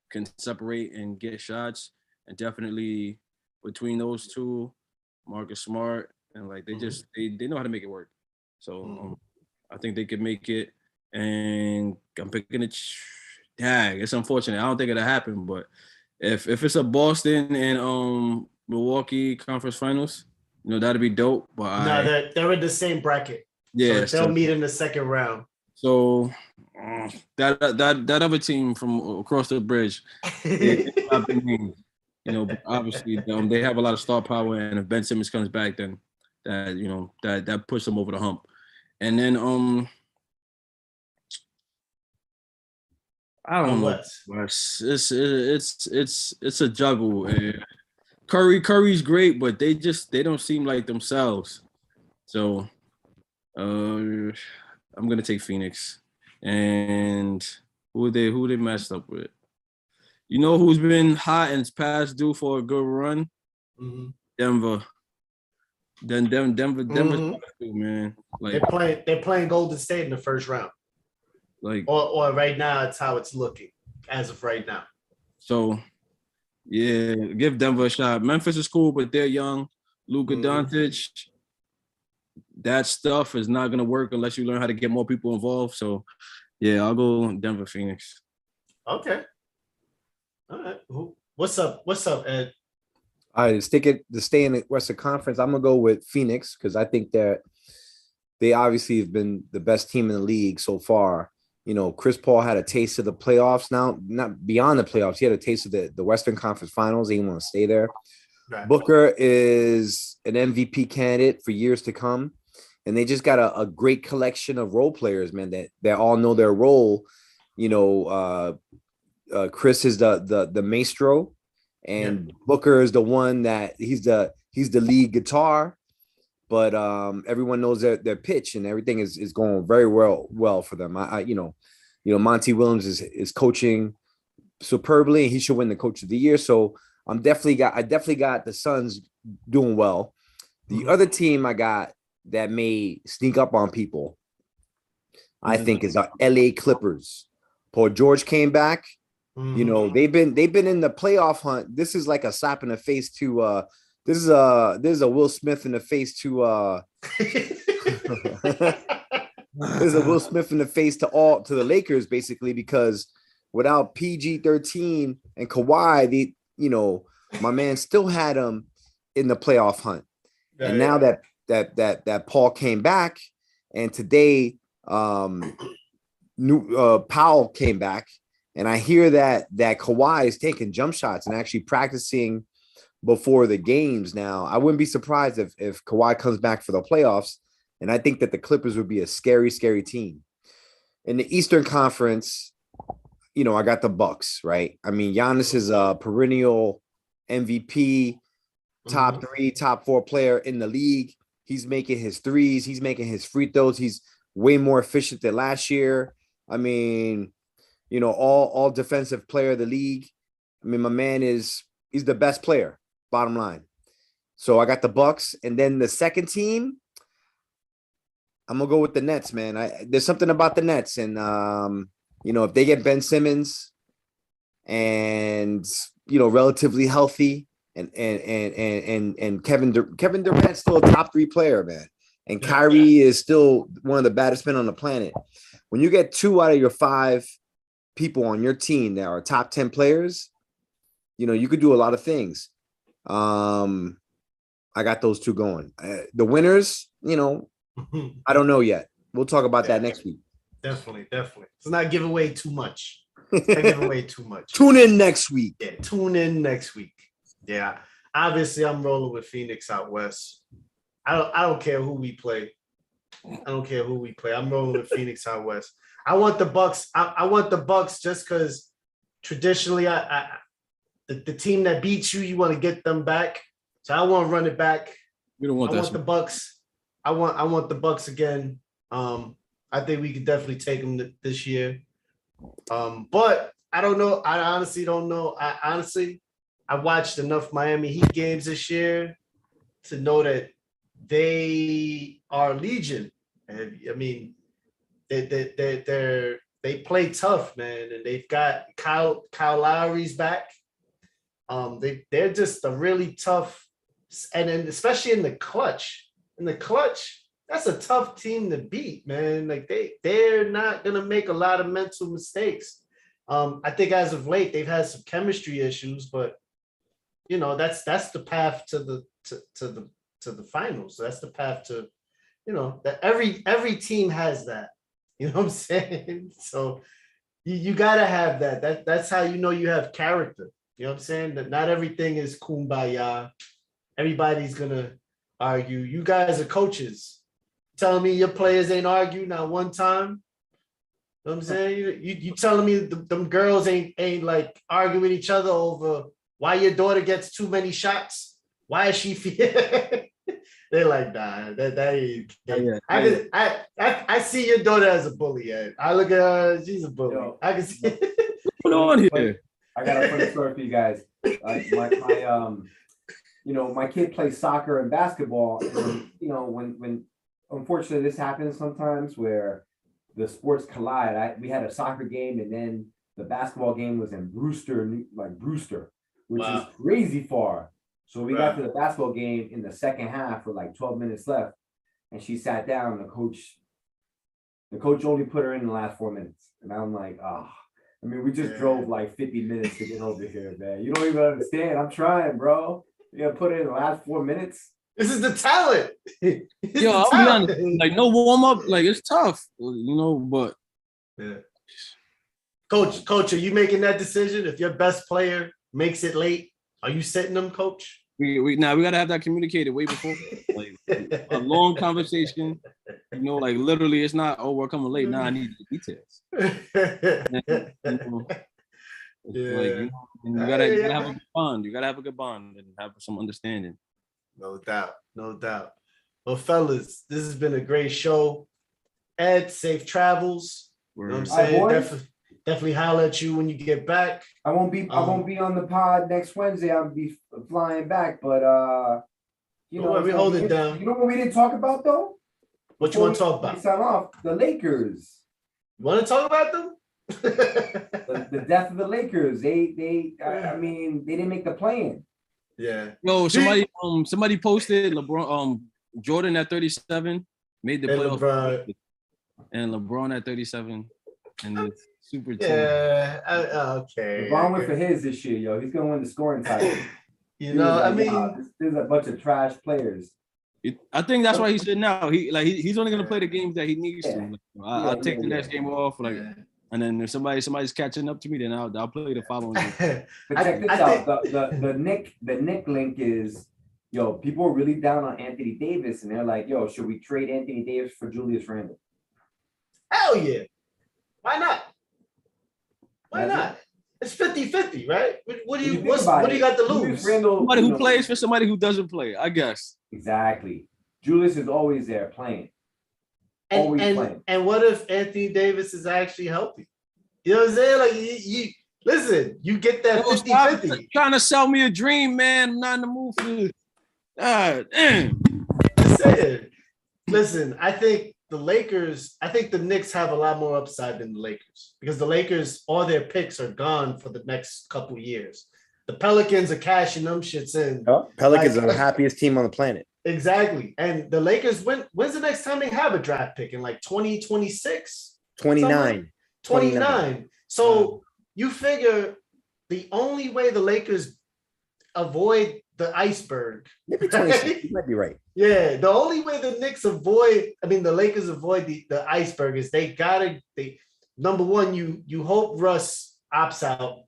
can separate and get shots, and definitely between those 2, Marcus Smart, and like they know how to make it work. So I think they could make it, and I'm picking it. Dang, it's unfortunate. I don't think it'll happen, but if it's a Boston and Milwaukee conference finals, that'd be dope. But they're in the same bracket. Yeah, so they'll meet in the second round. So that other team from across the bridge, obviously they have a lot of star power, and if Ben Simmons comes back, then that pushes them over the hump. And then I don't know. It's a juggle. Curry's great, but they don't seem like themselves. So I'm gonna take Phoenix. And who they matched up with? You know who's been hot and past due for a good run? Mm-hmm. Denver. Then Denver's too, man. Like they're playing Golden State in the first round. Like or right now, it's how it's looking as of right now. So yeah, give Denver a shot. Memphis is cool, but they're young. Luka Doncic, that stuff is not gonna work unless you learn how to get more people involved. So yeah, I'll go Denver Phoenix. Okay. All right. What's up? What's up, Ed? All right, to stay in the Western Conference, I'm gonna go with Phoenix because I think that they obviously have been the best team in the league so far. You know, Chris Paul had a taste of the playoffs now, not beyond the playoffs. He had a taste of the Western Conference Finals. He didn't want to stay there. Right. Booker is an MVP candidate for years to come. And they just got a great collection of role players, man, that all know their role. You know, Chris is the maestro, and Booker is the one that he's the lead guitar. But everyone knows their pitch, and everything is going very well for them. You know, Monty Williams is coaching superbly. He should win the Coach of the Year. So I definitely got the Suns doing well. The other team I got that may sneak up on people, I think, is our LA Clippers. Paul George came back. You know, they've been in the playoff hunt. This is like a slap in the face to this is a Will Smith in the face to there's a Will Smith in the face to the Lakers, basically, because without PG-13 and Kawhi, my man still had him in the playoff hunt. And now that Paul came back, and today Powell came back, and I hear that Kawhi is taking jump shots and actually practicing before the games now. I wouldn't be surprised if Kawhi comes back for the playoffs, and I think that the Clippers would be a scary, scary team. In the Eastern Conference, I got the Bucks, right? I mean, Giannis is a perennial MVP, top 3, top 4 player in the league. He's making his threes. He's making his free throws. He's way more efficient than last year. I mean, all defensive player of the league. I mean, my man he's the best player, bottom line. So I got the Bucks. And then the second team, I'm going to go with the Nets, man. There's something about the Nets. And, if they get Ben Simmons and, relatively healthy, and Kevin Durant's still a top 3 player, man. And Kyrie is still one of the baddest men on the planet. When you get 2 out of your 5 people on your team that are top 10 players, you could do a lot of things. I got those 2 going. The winners, I don't know yet. We'll talk about that next week. Definitely. Let's not give away too much. Tune in next week. Yeah, tune in next week. Yeah, obviously I'm rolling with Phoenix out west. I don't care who we play. I'm rolling with Phoenix out west. I want the Bucks. I want the Bucks just because traditionally, the team that beats you, you want to get them back. So I want to run it back. We don't want that. I want the Bucks. I want the Bucks again. I think we could definitely take them this year. But I don't know. I honestly don't know. I watched enough Miami Heat games this year to know that they are legion. And I mean, they play tough, man, and they've got Kyle Lowry's back. They're just a really tough, and especially in the clutch. That's a tough team to beat, man. Like they're not gonna make a lot of mental mistakes. I think as of late they've had some chemistry issues, but that's the path to the finals. That's the path to, that every team has that. You know what I'm saying? So you gotta have that. That's how you have character. You know what I'm saying? That not everything is kumbaya. Everybody's gonna argue. You guys are coaches. Telling me your players ain't argued not one time. You know what I'm saying? You telling me them girls ain't like arguing with each other over why your daughter gets too many shots? Why is she They're like, nah, that ain't. I see your daughter as a bully. I look at her, she's a bully. Yo, I can see. What's going on here? I got a funny story for you guys. my kid plays soccer and basketball, and when unfortunately this happens sometimes where the sports collide. We had a soccer game, and then the basketball game was in Brewster, which is crazy far. So we got to the basketball game in the second half with like 12 minutes left, and she sat down. And the coach only put her in the last 4 minutes, and I'm like, we just drove like 50 minutes to get over here, man. You don't even understand. I'm trying, bro. You gotta put it in the last 4 minutes. This is the talent. I'll be honest. Like, no warm up. Like, it's tough, but. Yeah. Coach, are you making that decision? If your best player makes it late, are you sitting them, coach? We gotta have that communicated way before. Like, a long conversation. Like, literally, it's not, we're coming late. Now I need the details. You gotta have a good bond. You gotta have a good bond and have some understanding. No doubt. Well, fellas, this has been a great show. Ed, safe travels. You know what I'm saying? Definitely holler at you when you get back. I won't be on the pod next Wednesday. I'll be flying back, but we hold it down. You know what we didn't talk about though? What you want to talk about? Sign off. The Lakers. You want to talk about them? the death of the Lakers. They didn't make the play-in. Yeah. Yo, somebody posted LeBron, Jordan at 37 made the playoff, and LeBron at 37, and the super team. Yeah. Okay. LeBron went for his this year, yo. He's gonna win the scoring title. There's a bunch of trash players. I think that's why he's sitting out. He's only gonna play the games that he needs to. I'll take the next game off, and then if somebody's catching up to me, then I'll play the following game. But check this out. The Nick link is, people are really down on Anthony Davis, and they're like, should we trade Anthony Davis for Julius Randle? Hell yeah. Why not? Why not? It's 50-50, right? What do you got to lose? Somebody who plays for somebody who doesn't play, I guess. Exactly. Julius is always there playing. And what if Anthony Davis is actually healthy? You know what I'm saying? Like, you listen, you get that 50-50. Trying to sell me a dream, man. I'm not in the mood for this. Damn. Just saying. Listen, I think the Knicks have a lot more upside than the Lakers, because the Lakers, all their picks are gone for the next couple years. The Pelicans are cashing them shits in. Oh, Pelicans are the happiest team on the planet. Exactly. And the Lakers, when's the next time they have a draft pick? In like 2026? 29. 29. So you figure the only way the Lakers avoid the iceberg. Maybe 26. You might be right. Yeah. The only way the Lakers avoid the iceberg is number one, you hope Russ opts out,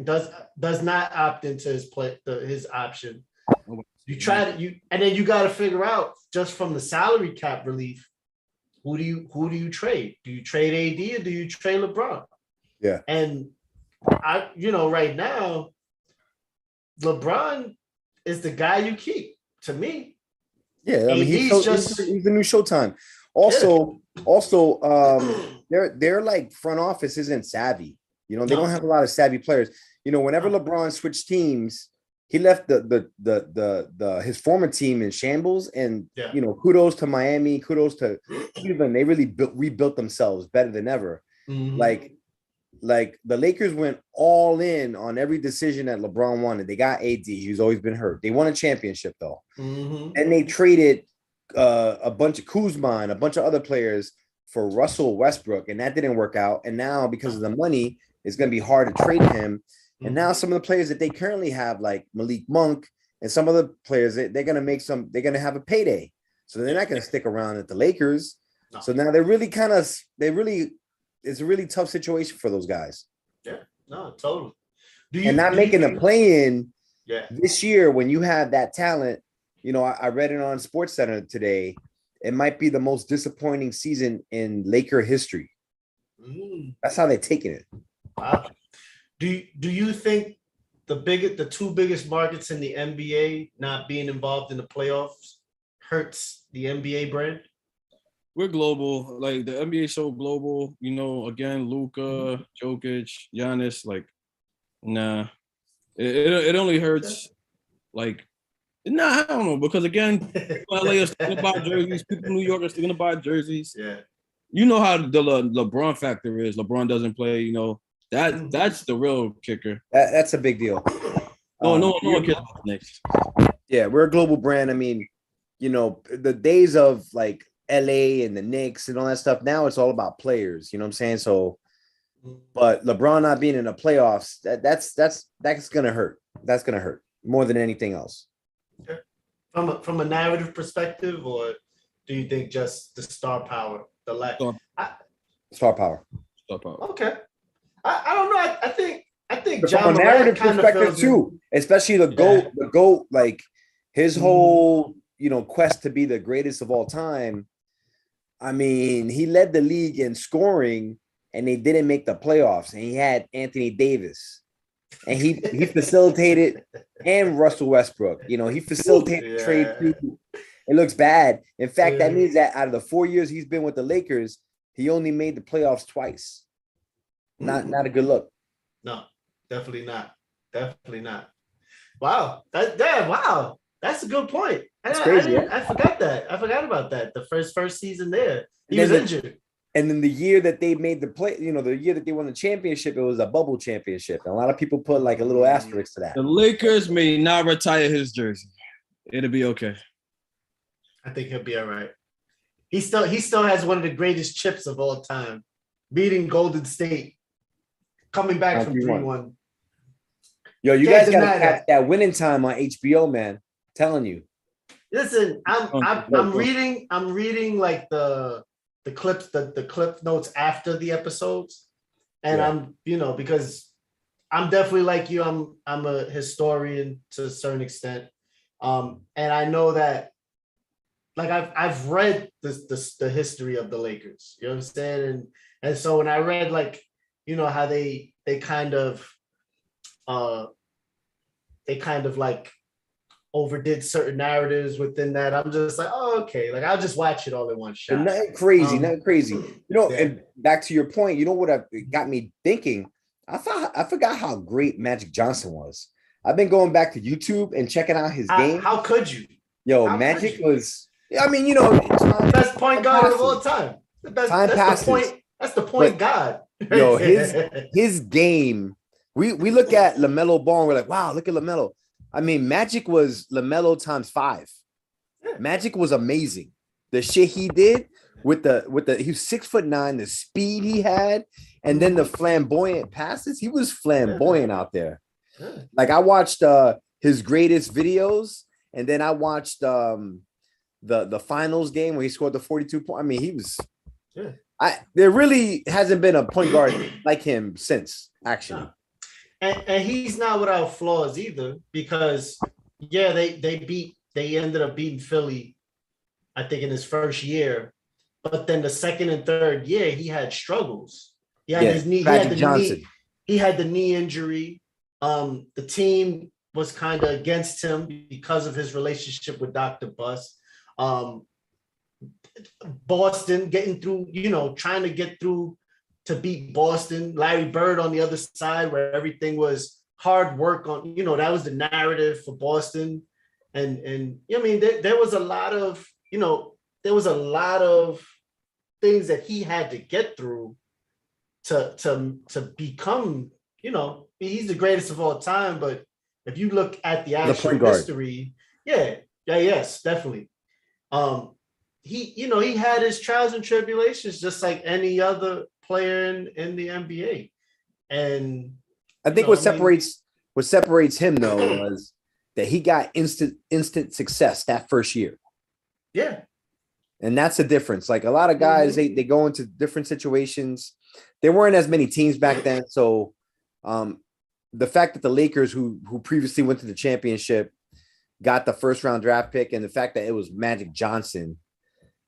does not opt into his option. And then you got to figure out, just from the salary cap relief, who do you trade? Do you trade AD or do you trade LeBron? Yeah. And right now, LeBron is the guy you keep, to me. Yeah, I mean, he's the new Showtime. Also, their like front office isn't savvy. They don't have a lot of savvy players. Whenever LeBron switched teams, he left his former team in shambles. And kudos to Miami, kudos to Cleveland. They really rebuilt themselves better than ever. Mm-hmm. Like the Lakers went all in on every decision that LeBron wanted. They got AD, who's always been hurt. They won a championship though. Mm-hmm. And they traded a bunch of Kuzma and a bunch of other players for Russell Westbrook, and that didn't work out. And now, because of the money, it's going to be hard to trade him. And now some of the players that they currently have, like Malik Monk and some other players, they're going to have a payday. So they're not going to stick around at the Lakers. No. So now it's a really tough situation for those guys. Yeah, no, totally. Making a play-in this year when you have that talent. I read it on SportsCenter today. It might be the most disappointing season in Laker history. That's how they're taking it. Wow. Do you think the two biggest markets in the NBA not being involved in the playoffs hurts the NBA brand? We're global. Like, the NBA is so global. Again, Luka, Jokic, Giannis. Like, nah. It only hurts like Nah, I don't know, because again, people in LA are still gonna buy jerseys. People in New York are still gonna buy jerseys. Yeah. You know how the LeBron factor is. LeBron doesn't play, that's the real kicker. That's a big deal. No one cares about the Knicks. Yeah, we're a global brand. I mean, the days of like LA and the Knicks and all that stuff, now it's all about players, you know what I'm saying? So, but LeBron not being in the playoffs, that's gonna hurt. That's gonna hurt more than anything else. Okay. From a narrative perspective, or do you think just the star power, the lack? Star power. Okay. I don't know. I think from a narrative perspective too, especially the GOAT, like his whole quest to be the greatest of all time. I mean, he led the league in scoring, and they didn't make the playoffs. And he had Anthony Davis, and he facilitated, and Russell Westbrook. He facilitated the trade too. It looks bad. In fact, that means that out of the 4 years he's been with the Lakers, he only made the playoffs twice. Not a good look. No, definitely not. Definitely not. Wow. Wow. That's a good point. That's crazy. I forgot that. I forgot about that. The first season there, he was injured. And then the year that they made the play, the year that they won the championship, it was a bubble championship. And a lot of people put like a little asterisk to that. The Lakers may not retire his jersey. It'll be okay. I think he'll be all right. He still has one of the greatest chips of all time, beating Golden State, coming back from 3-1. Yo, you guys gotta catch that winning time on HBO, man. Telling you. Listen, I'm reading like the clips, the clip notes after the episodes, and I'm because I'm definitely like you. I'm a historian to a certain extent, and I know that like I've read the history of the Lakers. You know what I'm saying? And so when I read like how they kind of like overdid certain narratives within that, I'm just like, oh, okay, like I'll just watch it all in one shot. Nothing crazy. And back to your point, what got me thinking? I forgot how great Magic Johnson was. I've been going back to YouTube and checking out his game. How could you? Magic was. I mean, best point guard of all time. That's the point guard. Yo, his game. We look at LaMelo Ball and we're like, wow, look at LaMelo. I mean, Magic was LaMelo times 5. Magic was amazing. The shit he did with the he was 6'9", the speed he had, and then the flamboyant passes. He was flamboyant out there. Like I watched his greatest videos, and then I watched the finals game where he scored the 42 point. I mean, he was. There really hasn't been a point guard like him since, actually. No. And he's not without flaws either, because they ended up beating Philly, I think, in his first year, but then the second and third year he had struggles. He had his knee. He had the knee injury. The team was kind of against him because of his relationship with Dr. Buss. Boston getting through, trying to get through to beat Boston. Larry Bird on the other side, where everything was hard work on, that was the narrative for Boston. And I mean, there was a lot of things that he had to get through to become, he's the greatest of all time. But if you look at the actual history, yes, definitely. He had his trials and tribulations just like any other player in the NBA. And I think what separates him though was that he got instant success that first year. Yeah. And that's the difference. Like a lot of guys, they go into different situations. There weren't as many teams back then. So the fact that the Lakers, who previously went to the championship, got the first round draft pick, and the fact that it was Magic Johnson,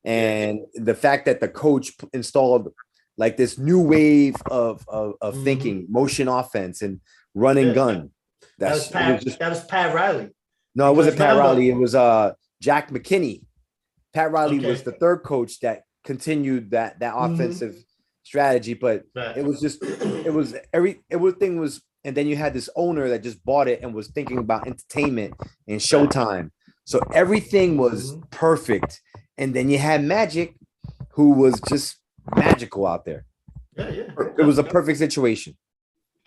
and the fact that the coach installed like this new wave of thinking, motion offense and run and gun. That was Pat Riley. No, it wasn't Pat Riley. It was Jack McKinney. Pat Riley was the third coach that continued that offensive strategy, but everything was, and then you had this owner that just bought it and was thinking about entertainment and Showtime. So everything was perfect. And then you had Magic, who was just magical out there. Yeah. It was a perfect situation.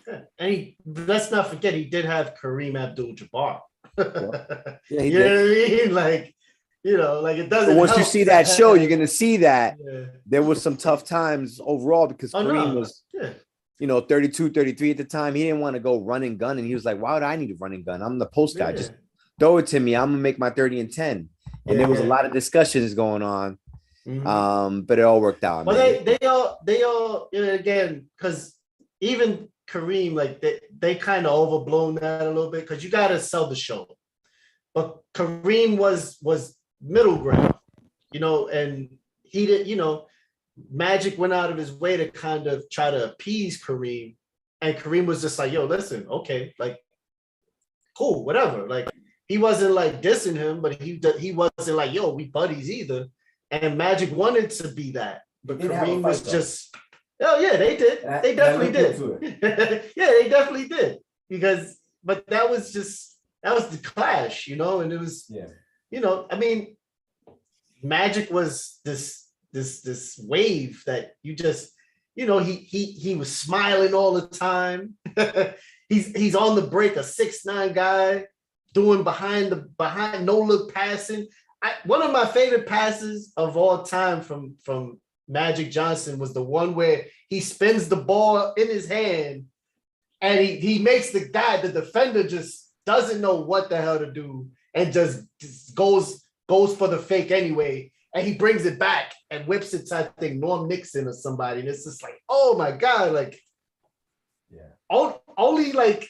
Yeah. And let's not forget, he did have Kareem Abdul-Jabbar. Yeah, he you did. know what I mean? Like, you know, like it doesn't. But once you see that show, you're gonna see that yeah. there was some tough times overall because Kareem was, 32, 33 at the time. He didn't want to go run and gun, and he was like, "Why would I need a running gun? I'm the post guy. Just throw it to me. I'm gonna make my 30 and 10." And there was a lot of discussions going on. But it all worked out. Well, they all again, because even Kareem, like they kind of overblown that a little bit because you got to sell the show. But Kareem was middle ground, and he did, Magic went out of his way to kind of try to appease Kareem, and Kareem was just like, "Yo, listen, okay, like, cool, whatever." Like he wasn't like dissing him, but he wasn't like, "Yo, we buddies" either. And Magic wanted to be that, but Kareem was just, oh yeah, they did. They definitely did. Yeah, they definitely did. But that was the clash, and it was, I mean, Magic was this wave that you just, he was smiling all the time. He's on the break, a 6'9" guy doing behind no look passing. One of my favorite passes of all time from Magic Johnson was the one where he spins the ball in his hand and he makes the defender just doesn't know what the hell to do and just goes for the fake anyway. And he brings it back and whips it to, I think, Norm Nixon or somebody. And it's just like, oh my God, like, only like,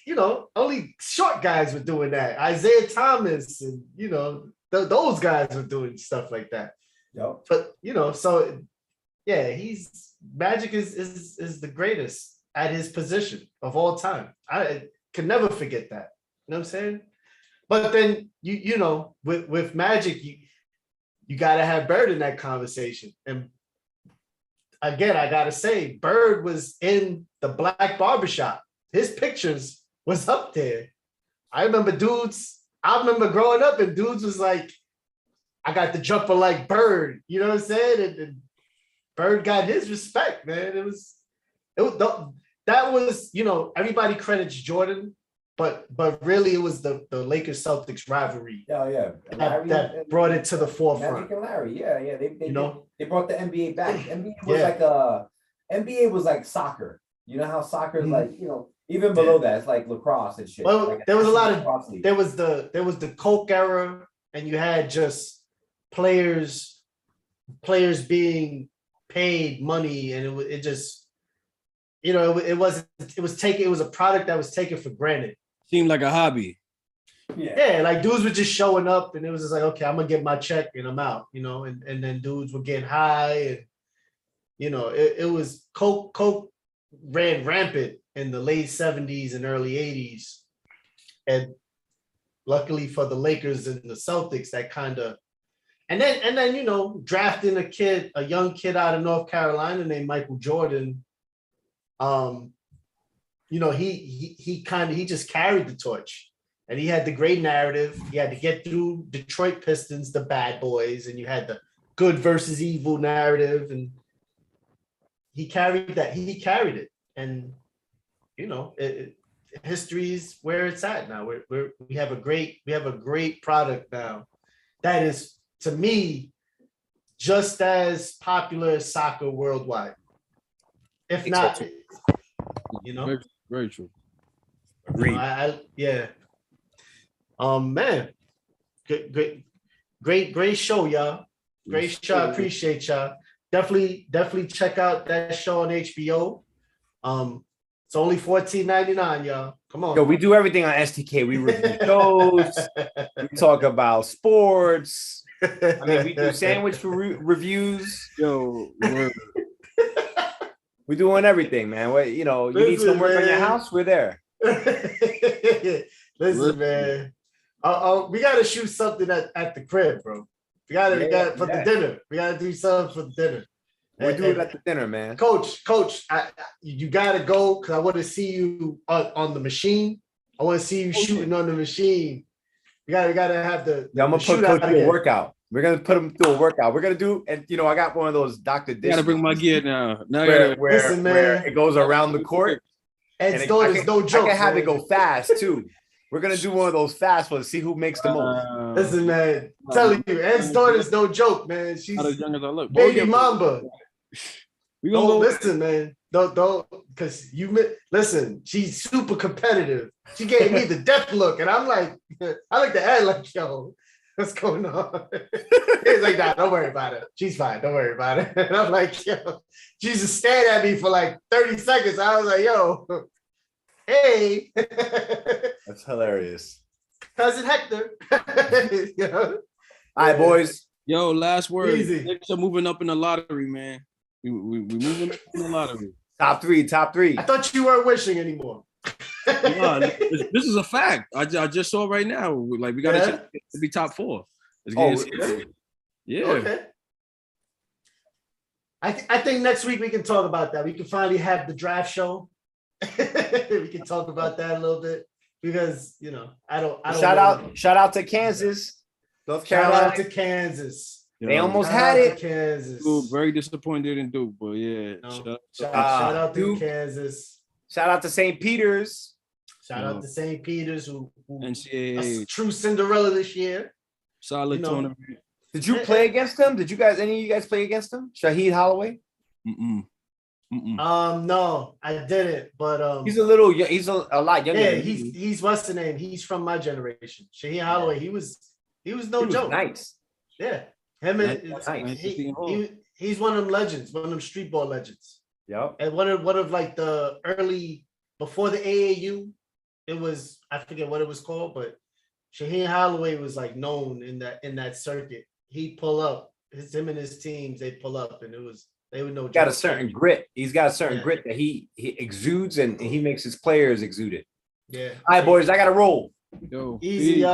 only short guys were doing that. Isaiah Thomas and, those guys were doing stuff like that. Yep. But so yeah, Magic is the greatest at his position of all time. I can never forget that. You know what I'm saying? But then with Magic, you gotta have Bird in that conversation. And again, I gotta say, Bird was in the Black Barbershop. His pictures was up there. I remember growing up and dudes was like, I got the jumper like Bird, you know what I'm saying? And Bird got his respect, man. That was, everybody credits Jordan, but really it was the Lakers Celtics rivalry. Yeah. That brought it to the forefront. Magic and Larry, yeah. They brought the NBA back. NBA was like soccer. You know how soccer is like, even below that, it's like lacrosse and shit. Well, like there was a lot of there was the Coke era, and you had just players being paid money, and it just it was a product that was taken for granted. Seemed like a hobby. Yeah, like dudes were just showing up, and it was just like, okay, I'm gonna get my check and I'm out, and then dudes were getting high, and it was Coke ran rampant in the late 70s and early 80s. And luckily for the Lakers and the Celtics, that kind of, and then drafting a young kid out of North Carolina named Michael Jordan, he just carried the torch. And he had the great narrative. He had to get through Detroit Pistons, the bad boys, and you had the good versus evil narrative, and he carried that. He carried it, and history's where it's at now. We have a great product now that is, to me, just as popular as soccer worldwide, if not. Very true. Agreed. Man, great show, y'all. Great show. I appreciate y'all. Definitely check out that show on HBO. It's only $14.99, y'all. Come on. Yo, we do everything on STK. We review shows. We talk about sports. I mean, we do sandwich reviews. Yo, we're doing everything, man. You need some work on your house, we're there. Listen, man. We gotta shoot something at the crib, bro. We gotta the dinner. We gotta do something for the dinner. We'll do it at the dinner, man. Coach, you gotta go because I want to see you on the machine. I want to see you shooting on the machine. gotta have the. Yeah, I'm gonna put Coach through a workout. We're gonna put him through a workout. We're gonna do, and I got one of those Dr. Dish. Gotta bring my gear now. Where it goes around the court. And Story's no joke. I can have it go fast too. We're gonna do one of those fast ones. See who makes the most. Listen, man. I'm telling you, Ed Story's no joke, man. She's not as young as I look. Baby Mamba. Don't listen, man. Don't, because listen. She's super competitive. She gave me the death look, and I'm like, I like to add like, yo, what's going on? He's like, nah, don't worry about it. She's fine. Don't worry about it. And I'm like, yo, she just stared at me for like 30 seconds. I was like, yo, hey. That's hilarious. Cousin Hector. All right, boys. Yo, last word. Easy. Knicks are moving up in the lottery, man. We moving up in the lottery. Top three. I thought you weren't wishing anymore. No, this is a fact. I just saw right now. Like we got to be top 4. Really? Yeah. Okay. I think next week we can talk about that. We can finally have the draft show. We can talk about that a little bit because I don't shout out to Kansas, North Carolina. Shout out to Kansas. They almost had it. Kansas. Dude, very disappointed in Duke, but yeah. Shout out to Kansas. Shout out to St. Peter's. Shout out to St. Peter's, who NCAA. a true Cinderella this year. Solid tournament. Did you play against them? Did any of you guys play against them? Shaheed Holloway? No, I didn't. But he's a lot younger. Yeah, he's what's the name? He's from my generation. Shaheed Holloway. He was no joke. Nice. Yeah. Him and he's one of them legends, one of them street ball legends. Yep. And one of like the early before the AAU, it was, I forget what it was called, but Shaheed Holloway was like known in that circuit. He'd pull up, him and his teams, they'd pull up, and they would know. Got a certain grit. He's got a certain grit that he exudes, and he makes his players exude it. Yeah. All right, boys, I gotta roll. Yo, easy, y'all.